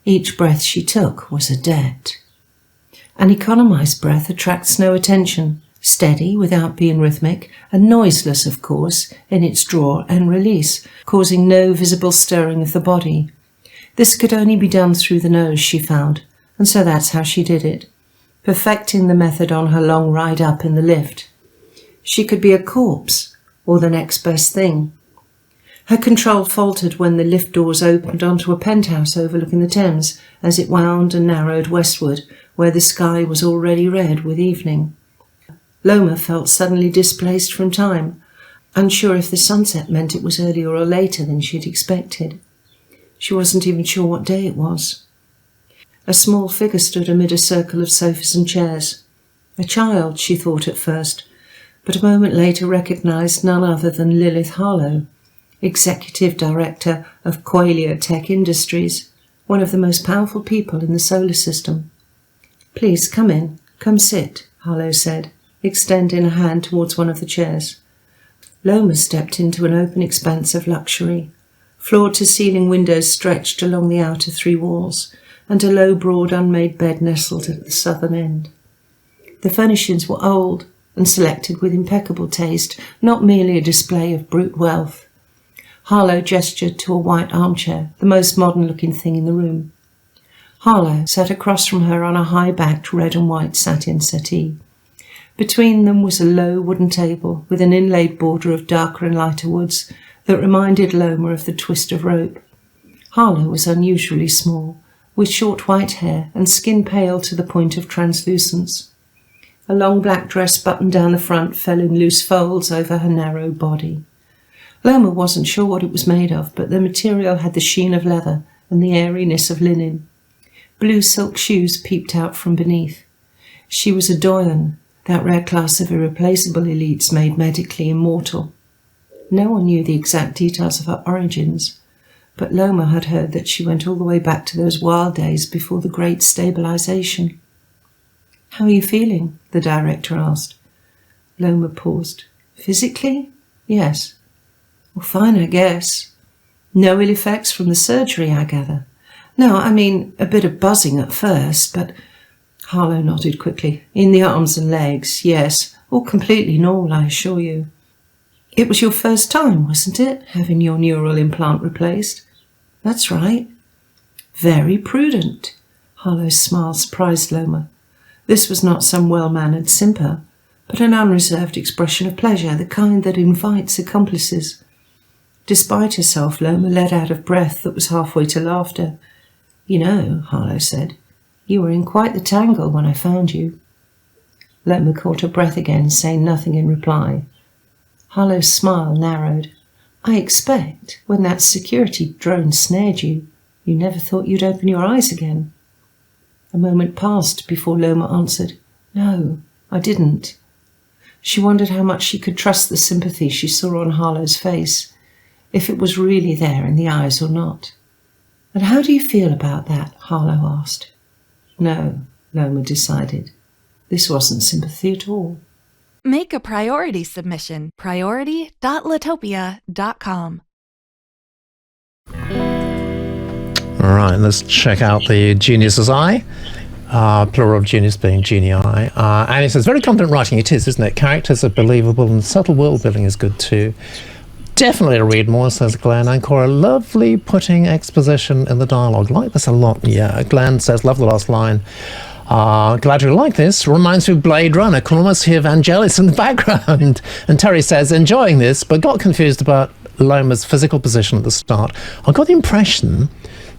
[SPEAKER 5] Each breath she took was a debt. An economized breath attracts no attention, steady without being rhythmic, and noiseless, of course, in its draw and release, causing no visible stirring of the body. This could only be done through the nose, she found, and so that's how she did it. perfecting the method on her long ride up in the lift. She could be a corpse or the next best thing. Her control faltered when the lift doors opened onto a penthouse overlooking the Thames as it wound and narrowed westward, where the sky was already red with evening. Loma felt suddenly displaced from time, unsure if the sunset meant it was earlier or later than she'd expected. She wasn't even sure what day it was. A small figure stood amid a circle of sofas and chairs. A child, she thought at first, but a moment later recognised none other than Lilith Harlow, Executive Director of Qualia Tech Industries, one of the most powerful people in the solar system. "Please, come in. Come sit," Harlow said, extending a hand towards one of the chairs. Loma stepped into an open expanse of luxury. Floor-to-ceiling windows stretched along the outer three walls, and a low, broad, unmade bed nestled at the southern end. The furnishings were old and selected with impeccable taste, not merely a display of brute wealth. Harlow gestured to a white armchair, the most modern-looking thing in the room. Harlow sat across from her on a high-backed red and white satin settee. Between them was a low wooden table with an inlaid border of darker and lighter woods that reminded Loma of the twist of rope. Harlow was unusually small, with short white hair and skin pale to the point of translucence. A long black dress buttoned down the front fell in loose folds over her narrow body. Loma wasn't sure what it was made of, but the material had the sheen of leather and the airiness of linen. Blue silk shoes peeped out from beneath. She was a doyen, that rare class of irreplaceable elites made medically immortal. No one knew the exact details of her origins, but Loma had heard that she went all the way back to those wild days before the Great Stabilization. "How are you feeling?" the director asked. Loma paused. "Physically? Yes." "Well, fine, I guess. No ill effects from the surgery, I gather." "No, I mean, a bit of buzzing at first, but..." Harlow nodded quickly. "In the arms and legs, yes. All completely normal, I assure you." "It was your first time, wasn't it, having your neural implant replaced?" "That's right." "Very prudent." Harlow's smile surprised Loma. This was not some well-mannered simper, but an unreserved expression of pleasure, the kind that invites accomplices. Despite herself, Loma let out a breath that was halfway to laughter. "You know," Harlow said, "you were in quite the tangle when I found you." Loma caught her breath again, saying nothing in reply. Harlow's smile narrowed. "I expect, when that security drone snared you, you never thought you'd open your eyes again." A moment passed before Loma answered, "No, I didn't." She wondered how much she could trust the sympathy she saw on Harlow's face, if it was really there in the eyes or not. "And how do you feel about that?" Harlow asked. No, Loma decided. This wasn't sympathy at all.
[SPEAKER 6] Make a priority submission. priority.latopia.com.
[SPEAKER 1] All right, let's check out the Genius's Eye. Plural of genius being genii. And it says, very confident writing it is, isn't it? Characters are believable and subtle world building is good too. Definitely to read more, says Glenn. And Cora, lovely putting exposition in the dialogue. Like this a lot, yeah. Glenn says, love the last line. Glad you like this. Reminds me of Blade Runner. Can almost hear Vangelis in the background. And Terry says, enjoying this, but got confused about Loma's physical position at the start. I got the impression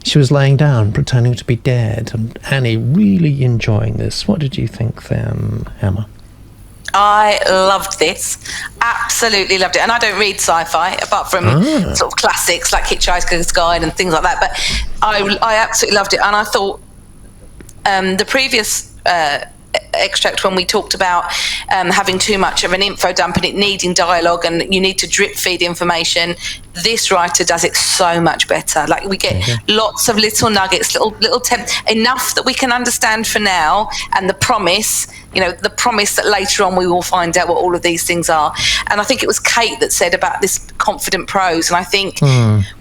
[SPEAKER 1] she was laying down, pretending to be dead. And Annie, really enjoying this. What did you think then, Emma?
[SPEAKER 2] I loved this. Absolutely loved it. And I don't read sci-fi, apart from sort of classics like Hitchhiker's Guide and things like that. But I absolutely loved it. And I thought the previous extract, when we talked about having too much of an info dump and it needing dialogue and you need to drip feed information, this writer does it so much better. Like, we get lots of little nuggets, little enough that we can understand for now, and the promise that later on we will find out what all of these things are. And I think it was Kate that said about this confident prose, and I think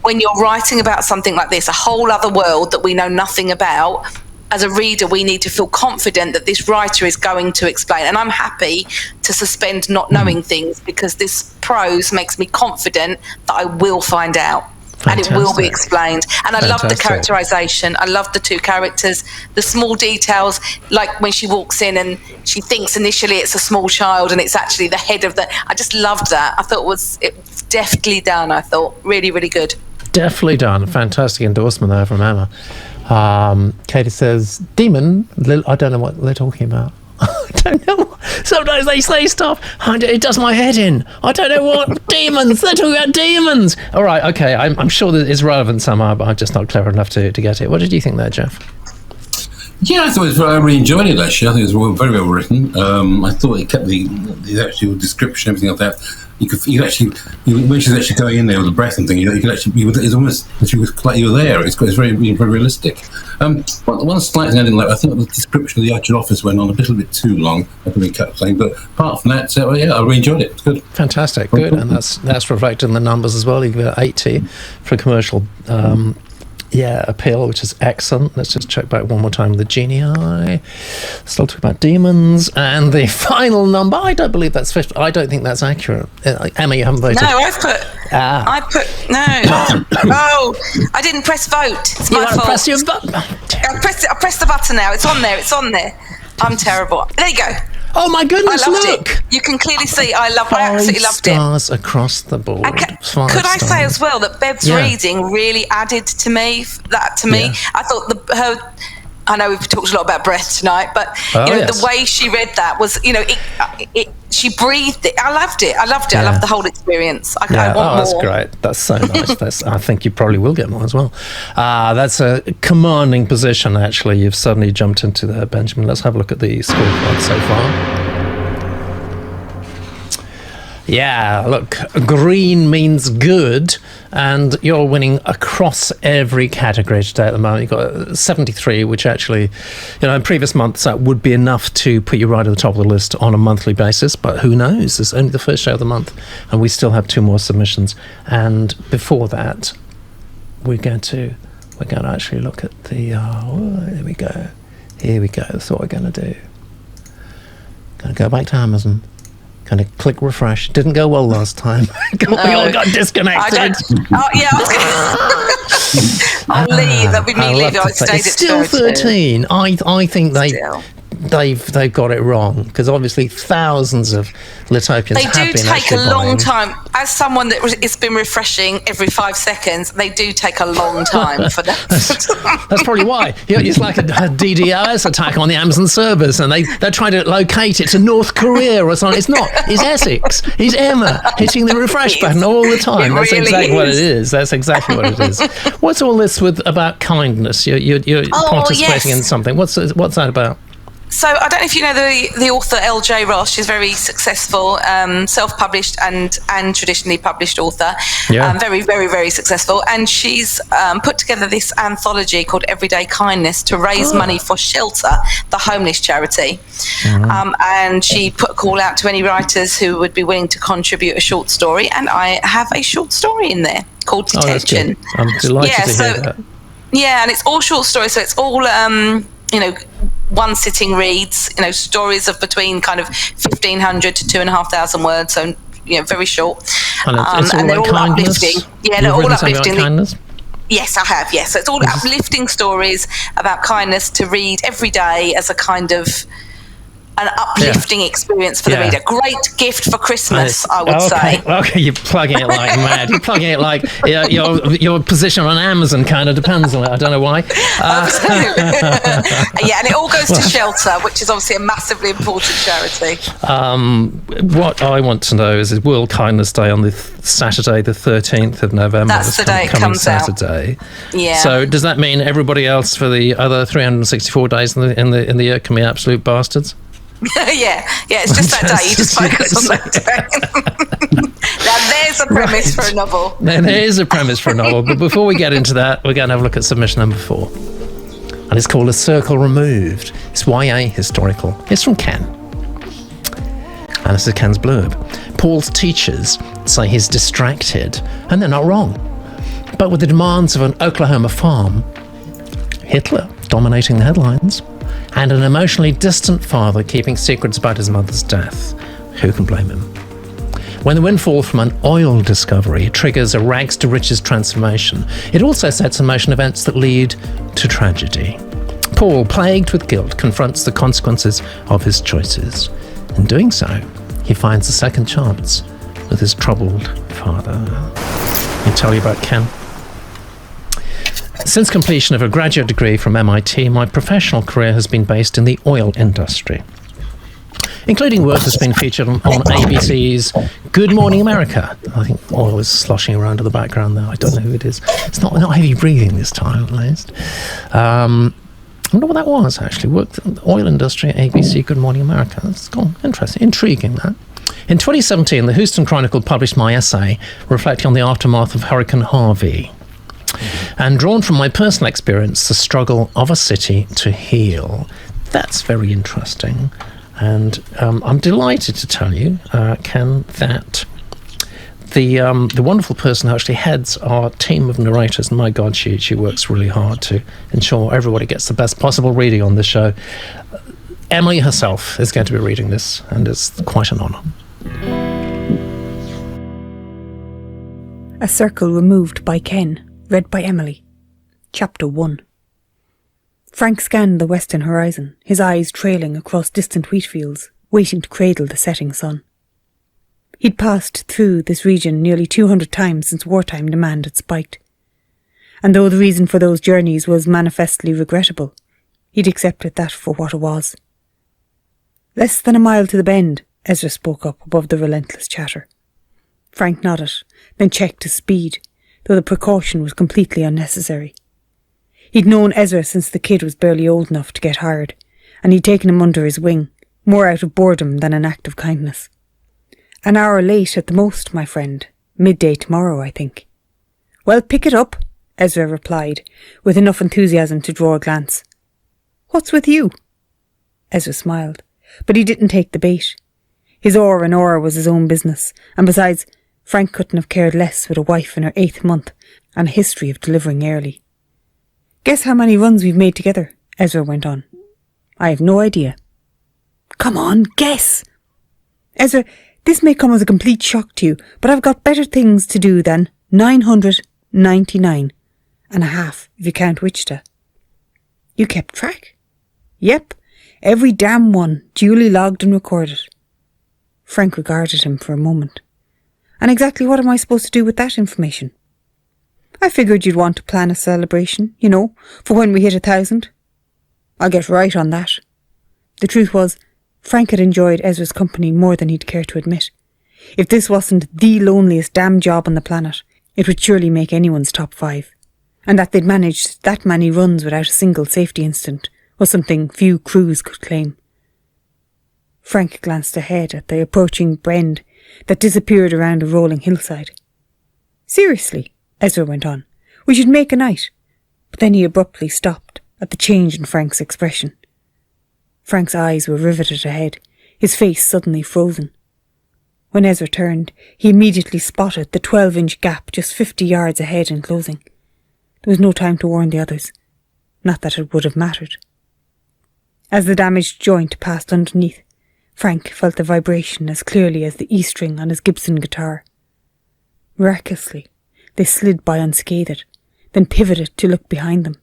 [SPEAKER 2] when you're writing about something like this, a whole other world that we know nothing about, as a reader, we need to feel confident that this writer is going to explain. And I'm happy to suspend not knowing things, because this prose makes me confident that I will find out. And it will be explained. And I love the characterization. I love the two characters, the small details, like when she walks in and she thinks initially it's a small child and it's actually the head of the... I just loved that. I thought it was deftly done, I thought. Really, really good. Definitely done. Fantastic endorsement there from Emma. Katie says, demon, I don't know what they're talking about. I don't know. Sometimes they say stuff, it does my head in. I don't know what. Demons. They're talking about demons. All right, okay. I'm sure that it's relevant somehow, but I'm just not clever enough to get it. What did you think there, Jeff?
[SPEAKER 4] Yeah, I thought I really enjoyed it, actually. I think it was very well written. I thought it kept the actual description, everything like that. You could actually, when she's actually going in there with the breath and thing, you could actually, it's almost like you were there. It's very, very realistic. One slight thing I didn't like, I think the description of the actual office went on a little bit too long. I probably kept saying, but apart from that, I really enjoyed it. It's good. Fantastic, good, and that's reflected in the numbers as well. You got 80 for commercial. Appeal, which is excellent. Let's just check back one more time. The genii, still talking about demons, and the final number. I don't believe that's 50. I don't think that's accurate. Emma, you haven't voted. No, I didn't press vote. It's my fault. Press your button. I pressed the button now. It's on there. I'm terrible. There you go. Oh my goodness, look! It. You can clearly see I absolutely loved it. 5 stars across the board. Could I say as well that Bev's reading really added to me? Yeah. I thought I know we've talked a lot about breath tonight, but the way she read that was, she breathed it. I loved it. I loved the whole experience. I want more. That's great. That's so nice. I think you probably will get more as well. That's a commanding position, actually. You've suddenly jumped into there, Benjamin. Let's have a look at the scorecard so far. Yeah, look, green means good, and you're winning across every category today at the moment. You've got 73, which actually, in previous months, that would be enough to put you right at the top of the list on a monthly basis, but who knows? It's only the first show of the month, and we still have 2 more submissions. And before that, we're going to actually look at the, here we go, that's what we're going to do. Going to go back to Amazon. Kind of click refresh. Didn't go well last time. We all got disconnected. I'll leave. That'll be me leaving. I stayed at still 13. I think they've got it wrong, because obviously thousands of Litopians have been. They do take a long time. As someone that it's been refreshing every 5 seconds, they do take a long time for that. That's probably why. It's like a DDoS attack on the Amazon servers, and they're trying to locate it to North Korea or something. It's not. It's Essex. It's Emma hitting the refresh button all the time. That's really exactly what it is. That's exactly what it is. What's all this about kindness? You're participating in something. What's that about? So I don't know if you know the author L.J. Ross. She's very successful, self-published and traditionally published author. Yeah. Very, very, very successful. And she's put together this anthology called Everyday Kindness to raise money for Shelter, the homeless charity. Mm-hmm. And she put a call out to any writers who would be willing to contribute a short story. And I have a short story in there called Detention. I'm delighted to hear that. Yeah, and it's all short stories. So it's all... one sitting reads, stories of between kind of 1,500 to 2,500 words, so very short. And they're all uplifting. Yeah, they're all uplifting. Kindness? Yes, I have. Yes, so it's all uplifting stories about kindness to read every day as a kind of an uplifting experience for the reader. Great gift for Christmas, I would say. Okay, you're plugging it like mad. You're plugging it like your position on Amazon kind of depends on it. I don't know why. And it all goes to Shelter, which is obviously a massively important charity. What I want to know is World Kindness Day on the Saturday, the 13th of November. That's the day it comes Saturday. Out. Yeah. So does that mean everybody else for the other 364 days in the year can be absolute bastards? yeah, it's just that day. You just focus on that day. Now there's a premise for a novel. There is a premise for a novel, but before we get into that, we're going to have a look at submission number 4, and it's called A Circle Removed. It's YA historical. It's from Ken, and this is Ken's blurb. Paul's teachers say he's distracted, and they're not wrong. But with the demands of an Oklahoma farm, Hitler dominating the headlines, and an emotionally distant father keeping secrets about his mother's death, who can blame him?
[SPEAKER 1] When the windfall from an oil discovery triggers a rags-to-riches transformation, it also sets in motion events that lead to tragedy. Paul, plagued with guilt, confronts the consequences of his choices. In doing so, he finds a second chance with his troubled father. Let me tell you about Ken. Since completion of a graduate degree from MIT, my professional career has been based in the oil industry, including work that's been featured on ABC's Good Morning America. I think oil is sloshing around in the background there. I don't know who it is. It's not heavy breathing this time, at least. I wonder what that was, actually. Worked in the oil industry at ABC Good Morning America. That's cool. Interesting. Intriguing, that. In 2017, the Houston Chronicle published my essay reflecting on the aftermath of Hurricane Harvey, and drawn from my personal experience, the struggle of a city to heal. That's very interesting. And I'm delighted to tell you, Ken, that the wonderful person who actually heads our team of narrators, and my God, she works really hard to ensure everybody gets the best possible reading on this show. Emily herself is going to be reading this, and it's quite an honour.
[SPEAKER 7] A Circle Removed by Ken, read by Emily. Chapter 1. Frank scanned the western horizon, his eyes trailing across distant wheat fields, waiting to cradle the setting sun. He'd passed through this region nearly 200 times since wartime demand had spiked. And though the reason for those journeys was manifestly regrettable, he'd accepted that for what it was. Less than a mile to the bend, Ezra spoke up above the relentless chatter. Frank nodded, then checked his speed, though the precaution was completely unnecessary. He'd known Ezra since the kid was barely old enough to get hired, and he'd taken him under his wing, more out of boredom than an act of kindness. An hour late at the most, my friend. Midday tomorrow, I think. Well, pick it up, Ezra replied, with enough enthusiasm to draw a glance. What's with you? Ezra smiled, but he didn't take the bait. His oar and oar was his own business, and besides, Frank couldn't have cared less with a wife in her 8th month and a history of delivering early. Guess how many runs we've made together, Ezra went on. I have no idea. Come on, guess. Ezra, this may come as a complete shock to you, but I've got better things to do than 999 and a half, if you count Wichita. You kept track? Yep, every damn one, duly logged and recorded. Frank regarded him for a moment. And exactly what am I supposed to do with that information? I figured you'd want to plan a celebration, for when we hit 1,000. I'll get right on that. The truth was, Frank had enjoyed Ezra's company more than he'd care to admit. If this wasn't the loneliest damn job on the planet, it would surely make anyone's top 5. And that they'd managed that many runs without a single safety incident was something few crews could claim. Frank glanced ahead at the approaching bend that disappeared around a rolling hillside. Seriously, Ezra went on, we should make a night. But then he abruptly stopped at the change in Frank's expression. Frank's eyes were riveted ahead, his face suddenly frozen. When Ezra turned, he immediately spotted the 12-inch gap just 50 yards ahead in closing. There was no time to warn the others. Not that it would have mattered. As the damaged joint passed underneath, Frank felt the vibration as clearly as the E-string on his Gibson guitar. Miraculously, they slid by unscathed, then pivoted to look behind them.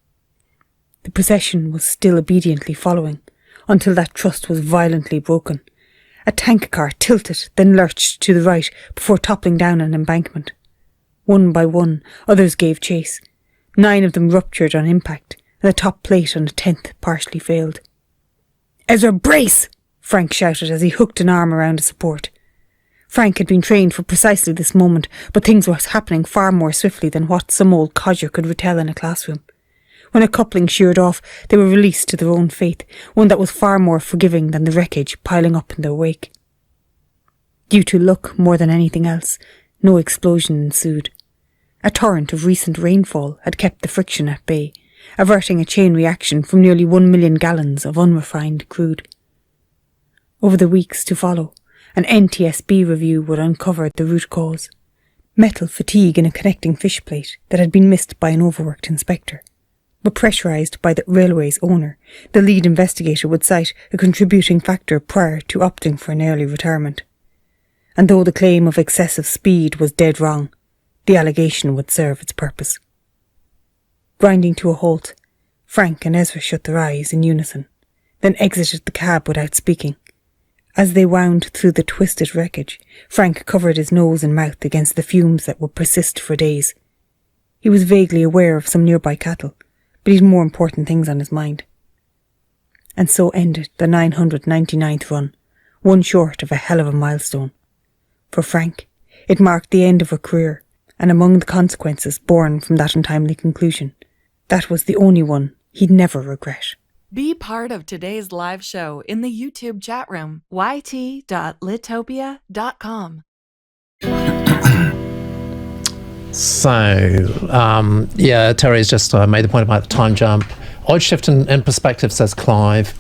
[SPEAKER 7] The procession was still obediently following, until that trust was violently broken. A tank car tilted, then lurched to the right before toppling down an embankment. One by one, others gave chase. 9 of them ruptured on impact, and the top plate on the 10th partially failed. Ezra, brace! Frank shouted as he hooked an arm around a support. Frank had been trained for precisely this moment, but things were happening far more swiftly than what some old codger could retell in a classroom. When a coupling sheared off, they were released to their own fate, one that was far more forgiving than the wreckage piling up in their wake. Due to luck more than anything else, no explosion ensued. A torrent of recent rainfall had kept the friction at bay, averting a chain reaction from nearly 1 million gallons of unrefined crude. Over the weeks to follow, an NTSB review would uncover the root cause. Metal fatigue in a connecting fish plate that had been missed by an overworked inspector. But pressurised by the railway's owner, the lead investigator would cite a contributing factor prior to opting for an early retirement. and though the claim of excessive speed was dead wrong, the allegation would serve its purpose. Grinding to a halt, Frank and Ezra shut their eyes in unison, then exited the cab without speaking. As they wound through the twisted wreckage, Frank covered his nose and mouth against the fumes that would persist for days. He was vaguely aware of some nearby cattle, but he had more important things on his mind. And so ended the 999th run, one short of a hell of a milestone. For Frank, it marked the end of a career, and among the consequences born from that untimely conclusion, that was the only one he'd never regret.
[SPEAKER 6] Be part of today's live show in the YouTube chat room, yt.litopia.com.
[SPEAKER 1] So, Terry's just made the point about the time jump. Odd shift in perspective, says Clive.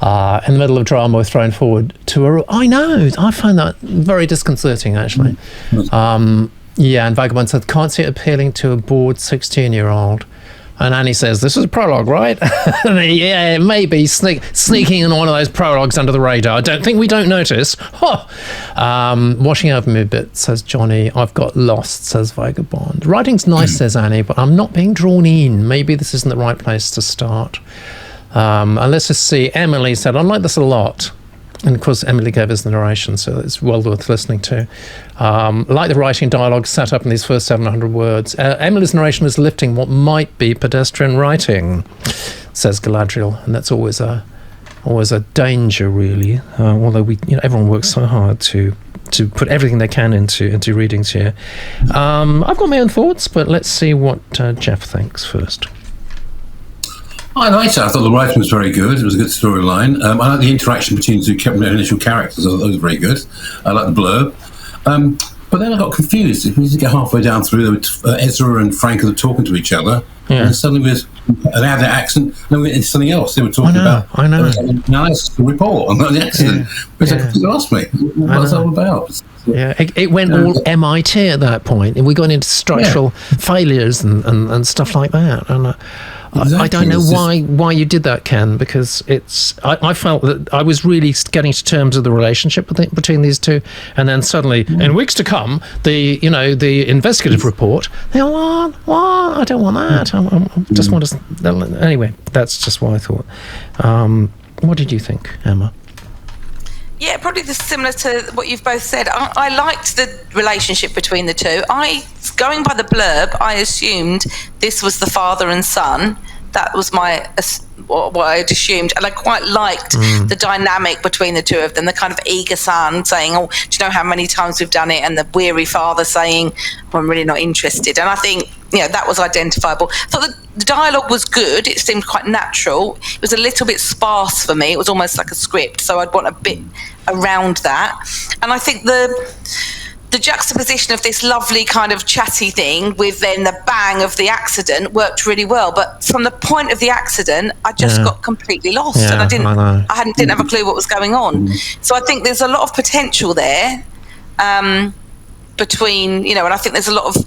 [SPEAKER 1] In the middle of drama, we're thrown forward to a... I know, I find that very disconcerting, actually. And Vagabond said, can't see it appealing to a bored 16-year-old. And Annie says, this is a prologue, right? Yeah, it may be sneaking in one of those prologues under the radar. I don't think we don't notice. Washing over me a bit, says Johnny. I've got lost, says Vagabond. Writing's nice, says Annie, but I'm not being drawn in. Maybe this isn't the right place to start. And let's just see. Emily said, I like this a lot. And of course, Emily gave us the narration, so it's well worth listening to. Like the writing dialogue set up in these first 700 words, Emily's narration was lifting what might be pedestrian writing, says Galadriel, and that's always a danger, really. Although everyone works so hard to put everything they can into readings here. I've got my own thoughts, but let's see what Jeff thinks first.
[SPEAKER 4] I liked it. I thought the writing was very good. It was a good storyline. I like the interaction between the two initial characters. I thought that was very good. I like the blurb. But then I got confused. If we just get halfway down through, Ezra and Frank are talking to each other, and suddenly they had their accent, and then we went into something else. They were talking about analysis, the report on the accident. Which you asked me, what was that all about?
[SPEAKER 1] Yeah, it went all MIT at that point, and we got into structural failures and stuff like that. And exactly. I don't know why you did that, Ken, because I felt that I was really getting to terms with the relationship between these two, and then suddenly, in weeks to come, the investigative report. What? I don't want that. I just want to. Anyway, that's just what I thought. What did you think, Emma?
[SPEAKER 2] Yeah, probably similar to what you've both said. I liked the relationship between the two. Going by the blurb, I assumed this was the father and son. That was what I'd assumed. And I quite liked the dynamic between the two of them, the kind of eager son saying, do you know how many times we've done it? And the weary father saying, I'm really not interested. And I think, that was identifiable. I thought the dialogue was good. It seemed quite natural. It was a little bit sparse for me. It was almost like a script. So I'd want a bit around that. And I think the juxtaposition of this lovely kind of chatty thing with then the bang of the accident worked really well. But from the point of the accident, I just got completely lost, and I didn't have a clue what was going on. So I think there's a lot of potential there between, and I think there's a lot of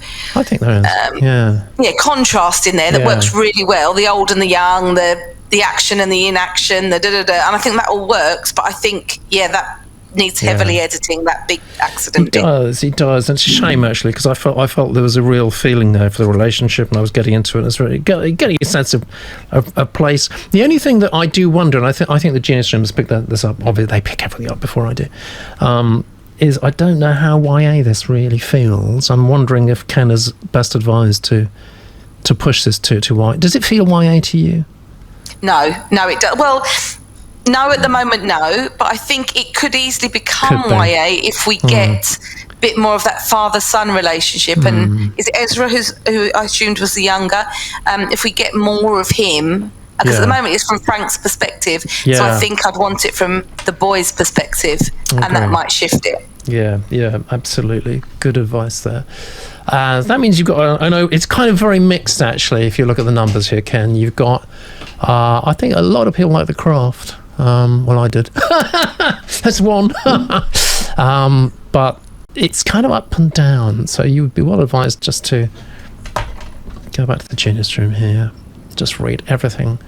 [SPEAKER 2] contrast in there that works really well. The old and the young, the action and the inaction, the and I think that all works. But I think that needs heavily editing, that big accident bit.
[SPEAKER 1] It does. And it's a shame, actually, because I felt there was a real feeling there for the relationship, and I was getting into it. It's really getting a sense of place. The only thing that I do wonder, and I think the Genius Room has picked this up, obviously they pick everything up before I do, is I don't know how YA this really feels. I'm wondering if Ken is best advised to push this to YA. Does it feel YA to you?
[SPEAKER 2] No, it does. Well, no, at the moment, no. But I think it could easily become YA if we get a bit more of that father-son relationship. And is it Ezra who I assumed was the younger? If we get more of him, because at the moment it's from Frank's perspective, so I think I'd want it from the boy's perspective, and that might shift it.
[SPEAKER 1] Yeah, absolutely. Good advice there. That means you've got, I know it's kind of very mixed, actually, if you look at the numbers here, Ken. You've got, I think a lot of people like The Craft. Well, I did. That's one. But it's kind of up and down, so you would be well advised just to go back to the Genius Room here. Just read everything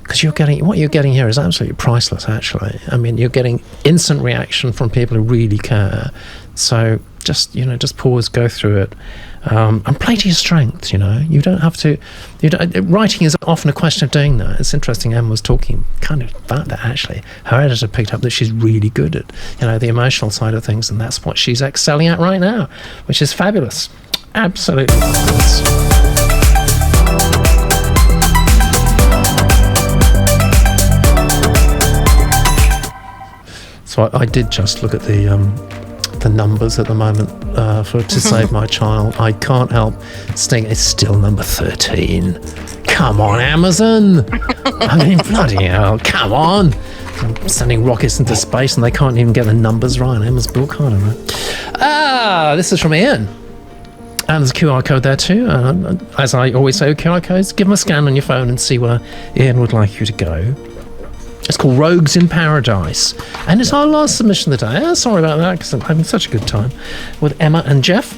[SPEAKER 1] because what you're getting here is absolutely priceless, actually. I mean, you're getting instant reaction from people who really care. So just pause, go through it, and play to your strengths. You don't have to. Writing is often a question of doing that. It's interesting. Em was talking kind of about that, actually. Her editor picked up that she's really good at the emotional side of things, and that's what she's excelling at right now, which is fabulous. Absolutely fabulous. So I did just look at the numbers at the moment to save my child. I can't help saying it's still number 13. Come on, Amazon! I mean, bloody hell! Come on! I'm sending rockets into space and they can't even get the numbers right. Emma's book, I don't know. This is from Ian. And there's a QR code there too. As I always say with QR codes, give them a scan on your phone and see where Ian would like you to go. It's called Rogues in Paradise. And it's our last submission of the day. Sorry about that, because I'm having such a good time with Emma and Jeff.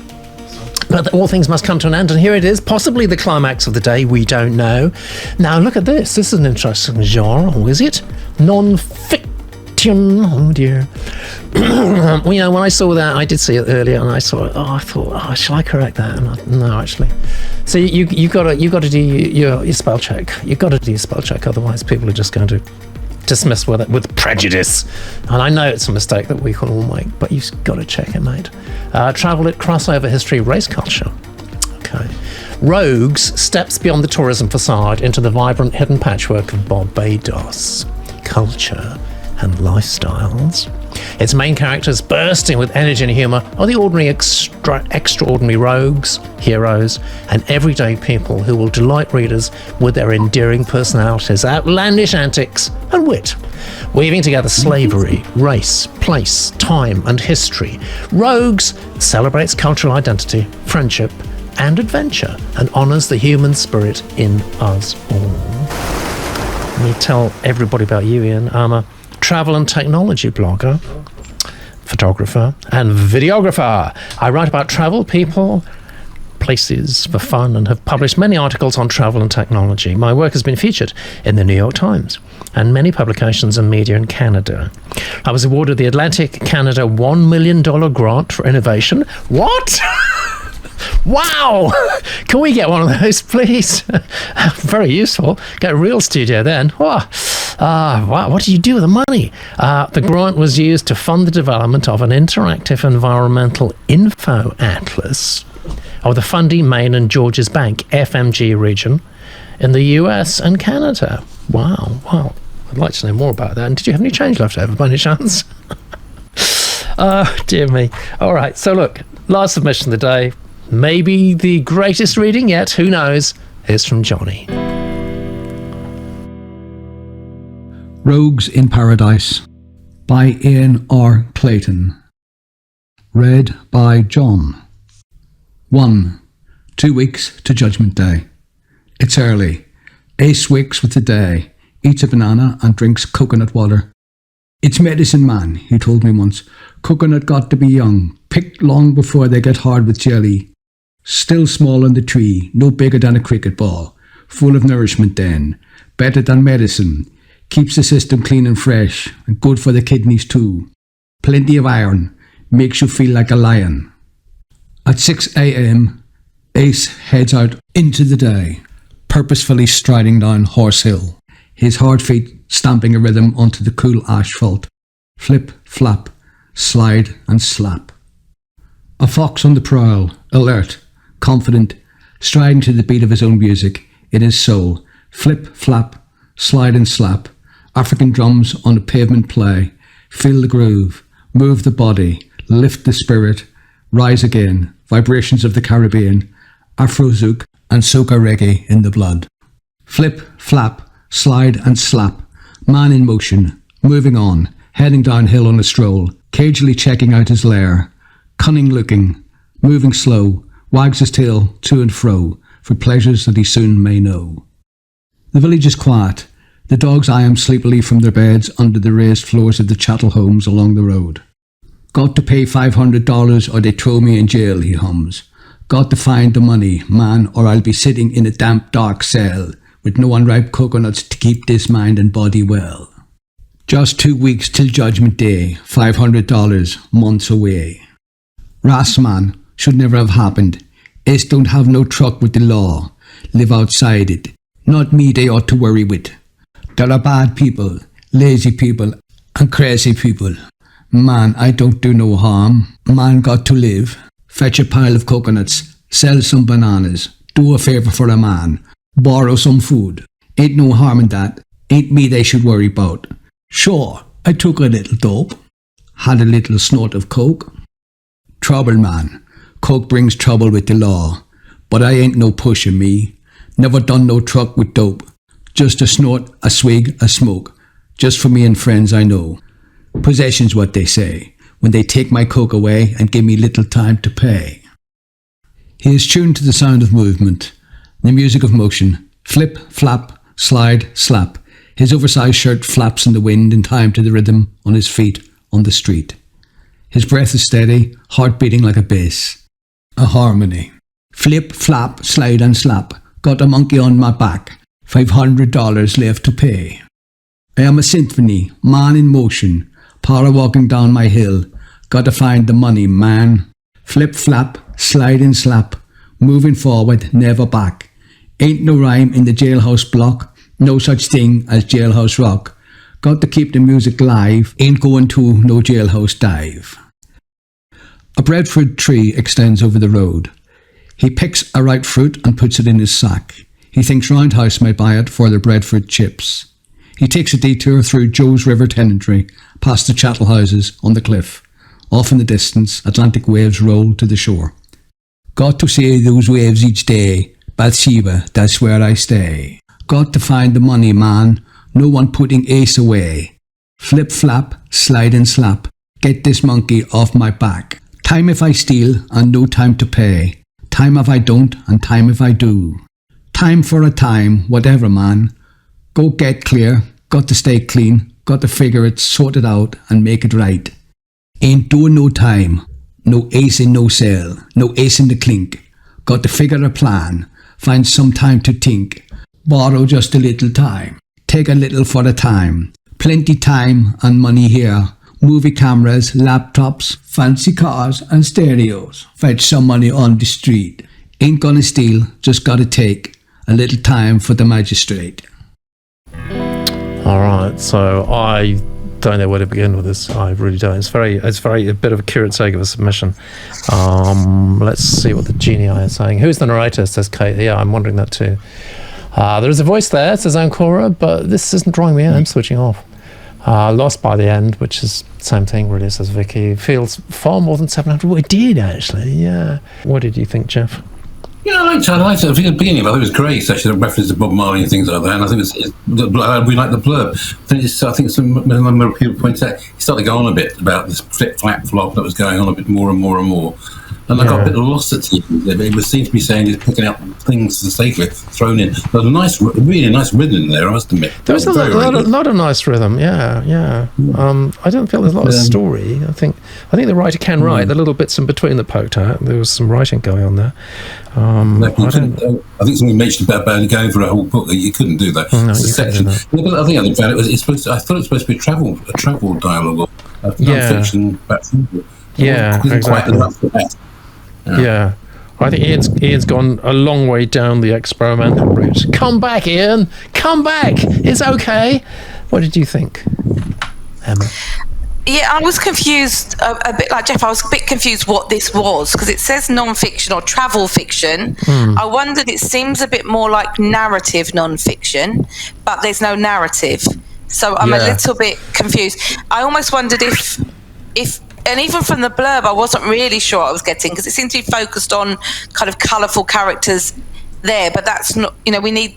[SPEAKER 1] But all things must come to an end, and here it is, possibly the climax of the day, we don't know. Now, look at this. This is an interesting genre, or is it? Non-fiction. Oh, dear. When I saw that, I did see it earlier, and I thought, shall I correct that? No, actually. So you've got to do your spell check. You've got to do your spell check, otherwise people are just going to dismiss with prejudice. And I know it's a mistake that we can all make, but you've got to check it, mate. Travel it, crossover history, race culture. Okay. Rogues steps beyond the tourism facade into the vibrant hidden patchwork of Barbados culture and lifestyles. Its main characters, bursting with energy and humour, are the ordinary extraordinary rogues, heroes, and everyday people who will delight readers with their endearing personalities, outlandish antics, and wit. Weaving together slavery, race, place, time, and history, Rogues celebrates cultural identity, friendship, and adventure, and honours the human spirit in us all. Let me tell everybody about you, Ian. I'm a travel and technology blogger, photographer, and videographer. I write about travel, people, places for fun, and have published many articles on travel and technology. My work has been featured in the New York Times and many publications and media in Canada. I was awarded the Atlantic Canada $1 million grant for innovation. What? Wow! Can we get one of those, please? Very useful. Get a real studio then. Wow. What did you do with the money? The grant was used to fund the development of an interactive environmental info atlas of the Fundy, Maine and Georges Bank, FMG region in the US and Canada. Wow. I'd like to know more about that. And did you have any change left over by any chance? Oh, dear me. All right, so look, last submission of the day. Maybe the greatest reading yet, who knows, is from Johnny.
[SPEAKER 8] Rogues in Paradise by Ian R. Clayton. Read by John. 1. 2 weeks to Judgment Day. It's early. Ace wakes with the day, eats a banana and drinks coconut water. It's medicine, man, he told me once. Coconut got to be young, picked long before they get hard with jelly. Still small on the tree, no bigger than a cricket ball. Full of nourishment then. Better than medicine. Keeps the system clean and fresh, and good for the kidneys too. Plenty of iron. Makes you feel like a lion. At 6 a.m, Ace heads out into the day, purposefully striding down Horse Hill, his hard feet stamping a rhythm onto the cool asphalt. Flip, flap, slide and slap. A fox on the prowl, alert, confident, striding to the beat of his own music, in his soul. Flip, flap, slide and slap. African drums on a pavement play. Feel the groove, move the body, lift the spirit, rise again. Vibrations of the Caribbean, Afro-zouk and soca reggae in the blood. Flip, flap, slide and slap. Man in motion, moving on, heading downhill on a stroll, cagily checking out his lair. Cunning looking, moving slow, wags his tail to and fro, for pleasures that he soon may know. The village is quiet. The dogs eye him sleepily from their beds under the raised floors of the chattel homes along the road. Got to pay $500 or they throw me in jail, he hums. Got to find the money, man, or I'll be sitting in a damp, dark cell with no unripe coconuts to keep this mind and body well. Just 2 weeks till Judgment Day, $500 months away. Rassman should never have happened. Ace don't have no truck with the law, live outside it. Not me they ought to worry with. There are bad people, lazy people and crazy people. Man, I don't do no harm. Man got to live. Fetch a pile of coconuts, sell some bananas, do a favour for a man, borrow some food. Ain't no harm in that. Ain't me they should worry about. Sure, I took a little dope. Had a little snort of coke. Trouble, man. Coke brings trouble with the law. But I ain't no pusher, me. Never done no truck with dope. Just a snort, a swig, a smoke. Just for me and friends I know. Possession's what they say, when they take my coke away and give me little time to pay. He is tuned to the sound of movement, the music of motion. Flip, flap, slide, slap. His oversized shirt flaps in the wind in time to the rhythm on his feet on the street. His breath is steady, heart beating like a bass. A harmony. Flip, flap, slide and slap. Got a monkey on my back. $500 left to pay. I am a symphony, man in motion. Para walking down my hill. Gotta find the money, man. Flip, flap, slide and slap. Moving forward, never back. Ain't no rhyme in the jailhouse block. No such thing as jailhouse rock. Got to keep the music live. Ain't going to no jailhouse dive. A breadfruit tree extends over the road. He picks a ripe fruit and puts it in his sack. He thinks Roundhouse might buy it for their breadfruit chips. He takes a detour through Joe's River tenantry, past the chattel houses on the cliff. Off in the distance, Atlantic waves roll to the shore. Got to see those waves each day. Bathsheba, that's where I stay. Got to find the money, man. No one putting Ace away. Flip, flap, slide and slap. Get this monkey off my back. Time if I steal and no time to pay. Time if I don't and time if I do. Time for a time, whatever, man. Go get clear. Got to stay clean. Got to figure it, sort it out and make it right. Ain't doing no time. No ace in no cell. No ace in the clink. Got to figure a plan. Find some time to think. Borrow just a little time. Take a little for a time. Plenty time and money here. Movie cameras, laptops, fancy cars and stereos. Fetch some money on the street. Ain't gonna steal, just gotta take a little time for the magistrate.
[SPEAKER 1] All right, so I don't know where to begin with this. I really don't. It's very a bit of a curate's sake of a submission. Let's see what the genii are saying. Who's the narrator? Says Kate. Yeah, I'm wondering that too. There is a voice there, says Ancora, but this isn't drawing me in. I'm switching off. Lost by the end, which is the same thing really, says Vicky. Feels far more than 700. Well, it did actually, yeah. What did you think, Jeff?
[SPEAKER 4] Yeah, I liked it. I think at the beginning, I thought it was great. Actually, the reference to Bob Marley and things like that. And I think we like the blurb. I think some number of people pointed out he started going on a bit about this flip, flap, flop that was going on a bit more and more and more. And I got a bit lost at the end. It seemed to be saying he's picking out things for the sake of it, thrown in. There's a really nice rhythm in there, I must admit.
[SPEAKER 1] There was a lot of nice rhythm, yeah. I don't feel there's a lot of story. I think the writer can write. The little bits in between that poked out. There was some writing going on there. I
[SPEAKER 4] think something mentioned about going for a whole book. You couldn't do that.
[SPEAKER 1] No,
[SPEAKER 4] it's a section. I think I found I thought it was supposed to be a travel dialogue, non-fiction.
[SPEAKER 1] Yeah, exactly. Yeah. I think Ian's gone a long way down the experimental route. Come back, Ian. Come back. It's okay. What did you think, Emma?
[SPEAKER 2] Yeah, I was confused a bit like Jeff. I was a bit confused what this was because it says non-fiction or travel fiction. I wondered, it seems a bit more like narrative non-fiction, but there's no narrative. So I'm a little bit confused. I almost wondered if and even from the blurb, I wasn't really sure what I was getting because it seemed to be focused on kind of colourful characters there, but that's not, we need,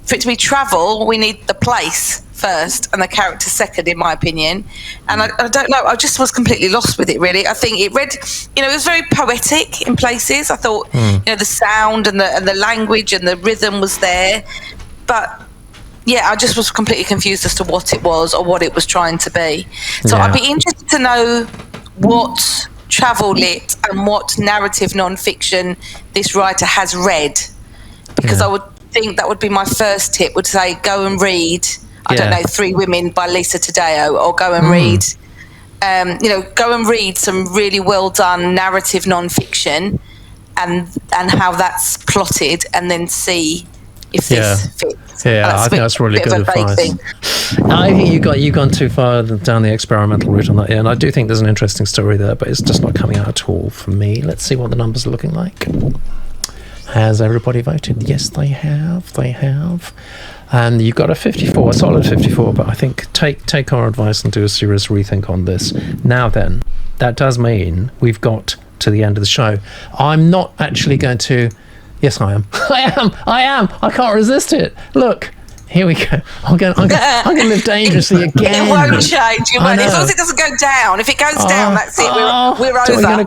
[SPEAKER 2] for it to be travel, we need the place first and the character second, in my opinion. And I don't know, I just was completely lost with it, really. I think it read, it was very poetic in places. I thought, the sound and the language and the rhythm was there, but I just was completely confused as to what it was or what it was trying to be. So I'd be interested to know what travel lit and what narrative non-fiction this writer has read, because I would think that would be my first tip, would say go and read, I don't know, 3 Women by Lisa Taddeo, or go and read, go and read some really well done narrative non-fiction and how that's plotted, and then see if this fits.
[SPEAKER 1] Yeah, I think that's really good advice. I think you've gone too far down the experimental route on that, and I do think there's an interesting story there, but it's just not coming out at all for me. Let's see what the numbers are looking like. Has everybody voted? Yes, they have. And you've got a 54, a solid 54, but I think take our advice and do a serious rethink on this. Now then, that does mean we've got to the end of the show. I'm not actually going to... Yes, I am. I am. I can't resist it. Look, here we go. I'm going to live dangerously again.
[SPEAKER 2] It won't change. As long as it doesn't go down. If it goes down, that's it. We're over.
[SPEAKER 1] We're going to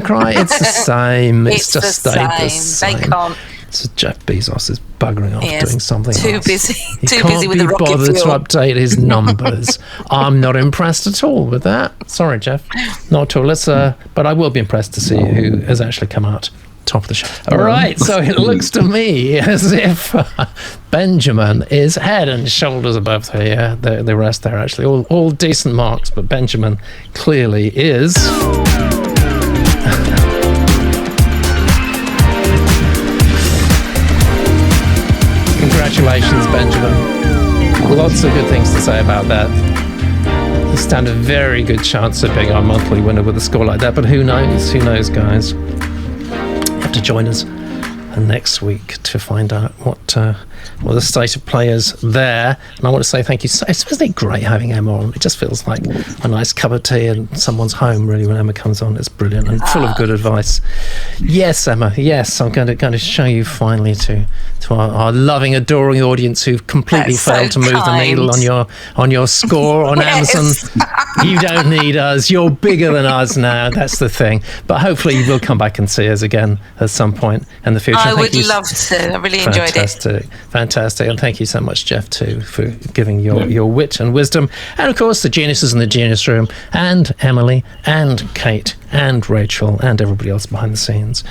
[SPEAKER 1] cry. It's the same. It's just
[SPEAKER 2] the
[SPEAKER 1] stayed
[SPEAKER 2] same.
[SPEAKER 1] the same.
[SPEAKER 2] They can't.
[SPEAKER 1] So Jeff Bezos is buggering off doing something
[SPEAKER 2] too
[SPEAKER 1] else.
[SPEAKER 2] busy.
[SPEAKER 1] He
[SPEAKER 2] too
[SPEAKER 1] can't
[SPEAKER 2] busy with
[SPEAKER 1] be
[SPEAKER 2] the rocket
[SPEAKER 1] bothered
[SPEAKER 2] fuel.
[SPEAKER 1] to update his numbers. I'm not impressed at all with that. Sorry, Jeff. Not at all. Let's. But I will be impressed to see who has actually come out top of the show. All right, so it looks to me as if Benjamin is head and shoulders above the rest there, actually. All decent marks, but Benjamin clearly is. Congratulations, Benjamin. Lots of good things to say about that. You stand a very good chance of being our monthly winner with a score like that, but who knows? Who knows, guys? Have to join us next week to find out what the state of play is there. And I want to say thank you. Isn't it great having Emma on? It just feels like a nice cup of tea in someone's home, really, when Emma comes on. It's brilliant and full of good advice. Yes, Emma. Yes, I'm going to show you finally to our loving, adoring audience who've completely failed to move the needle on your score on Amazon. You don't need us. You're bigger than us now. That's the thing. But hopefully you will come back and see us again at some point in the future.
[SPEAKER 2] I would love to. I really enjoyed it. Fantastic. And thank you so much, Jeff, too, for giving your wit and wisdom. And, of course, the geniuses in the Genius Room, and Emily, and Kate, and Rachel, and everybody else behind the scenes.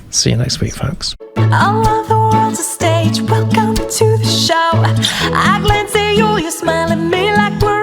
[SPEAKER 2] See you next week, folks.
[SPEAKER 9] All of the world's a stage. Welcome to the show. I glance at you, you smile at me like we're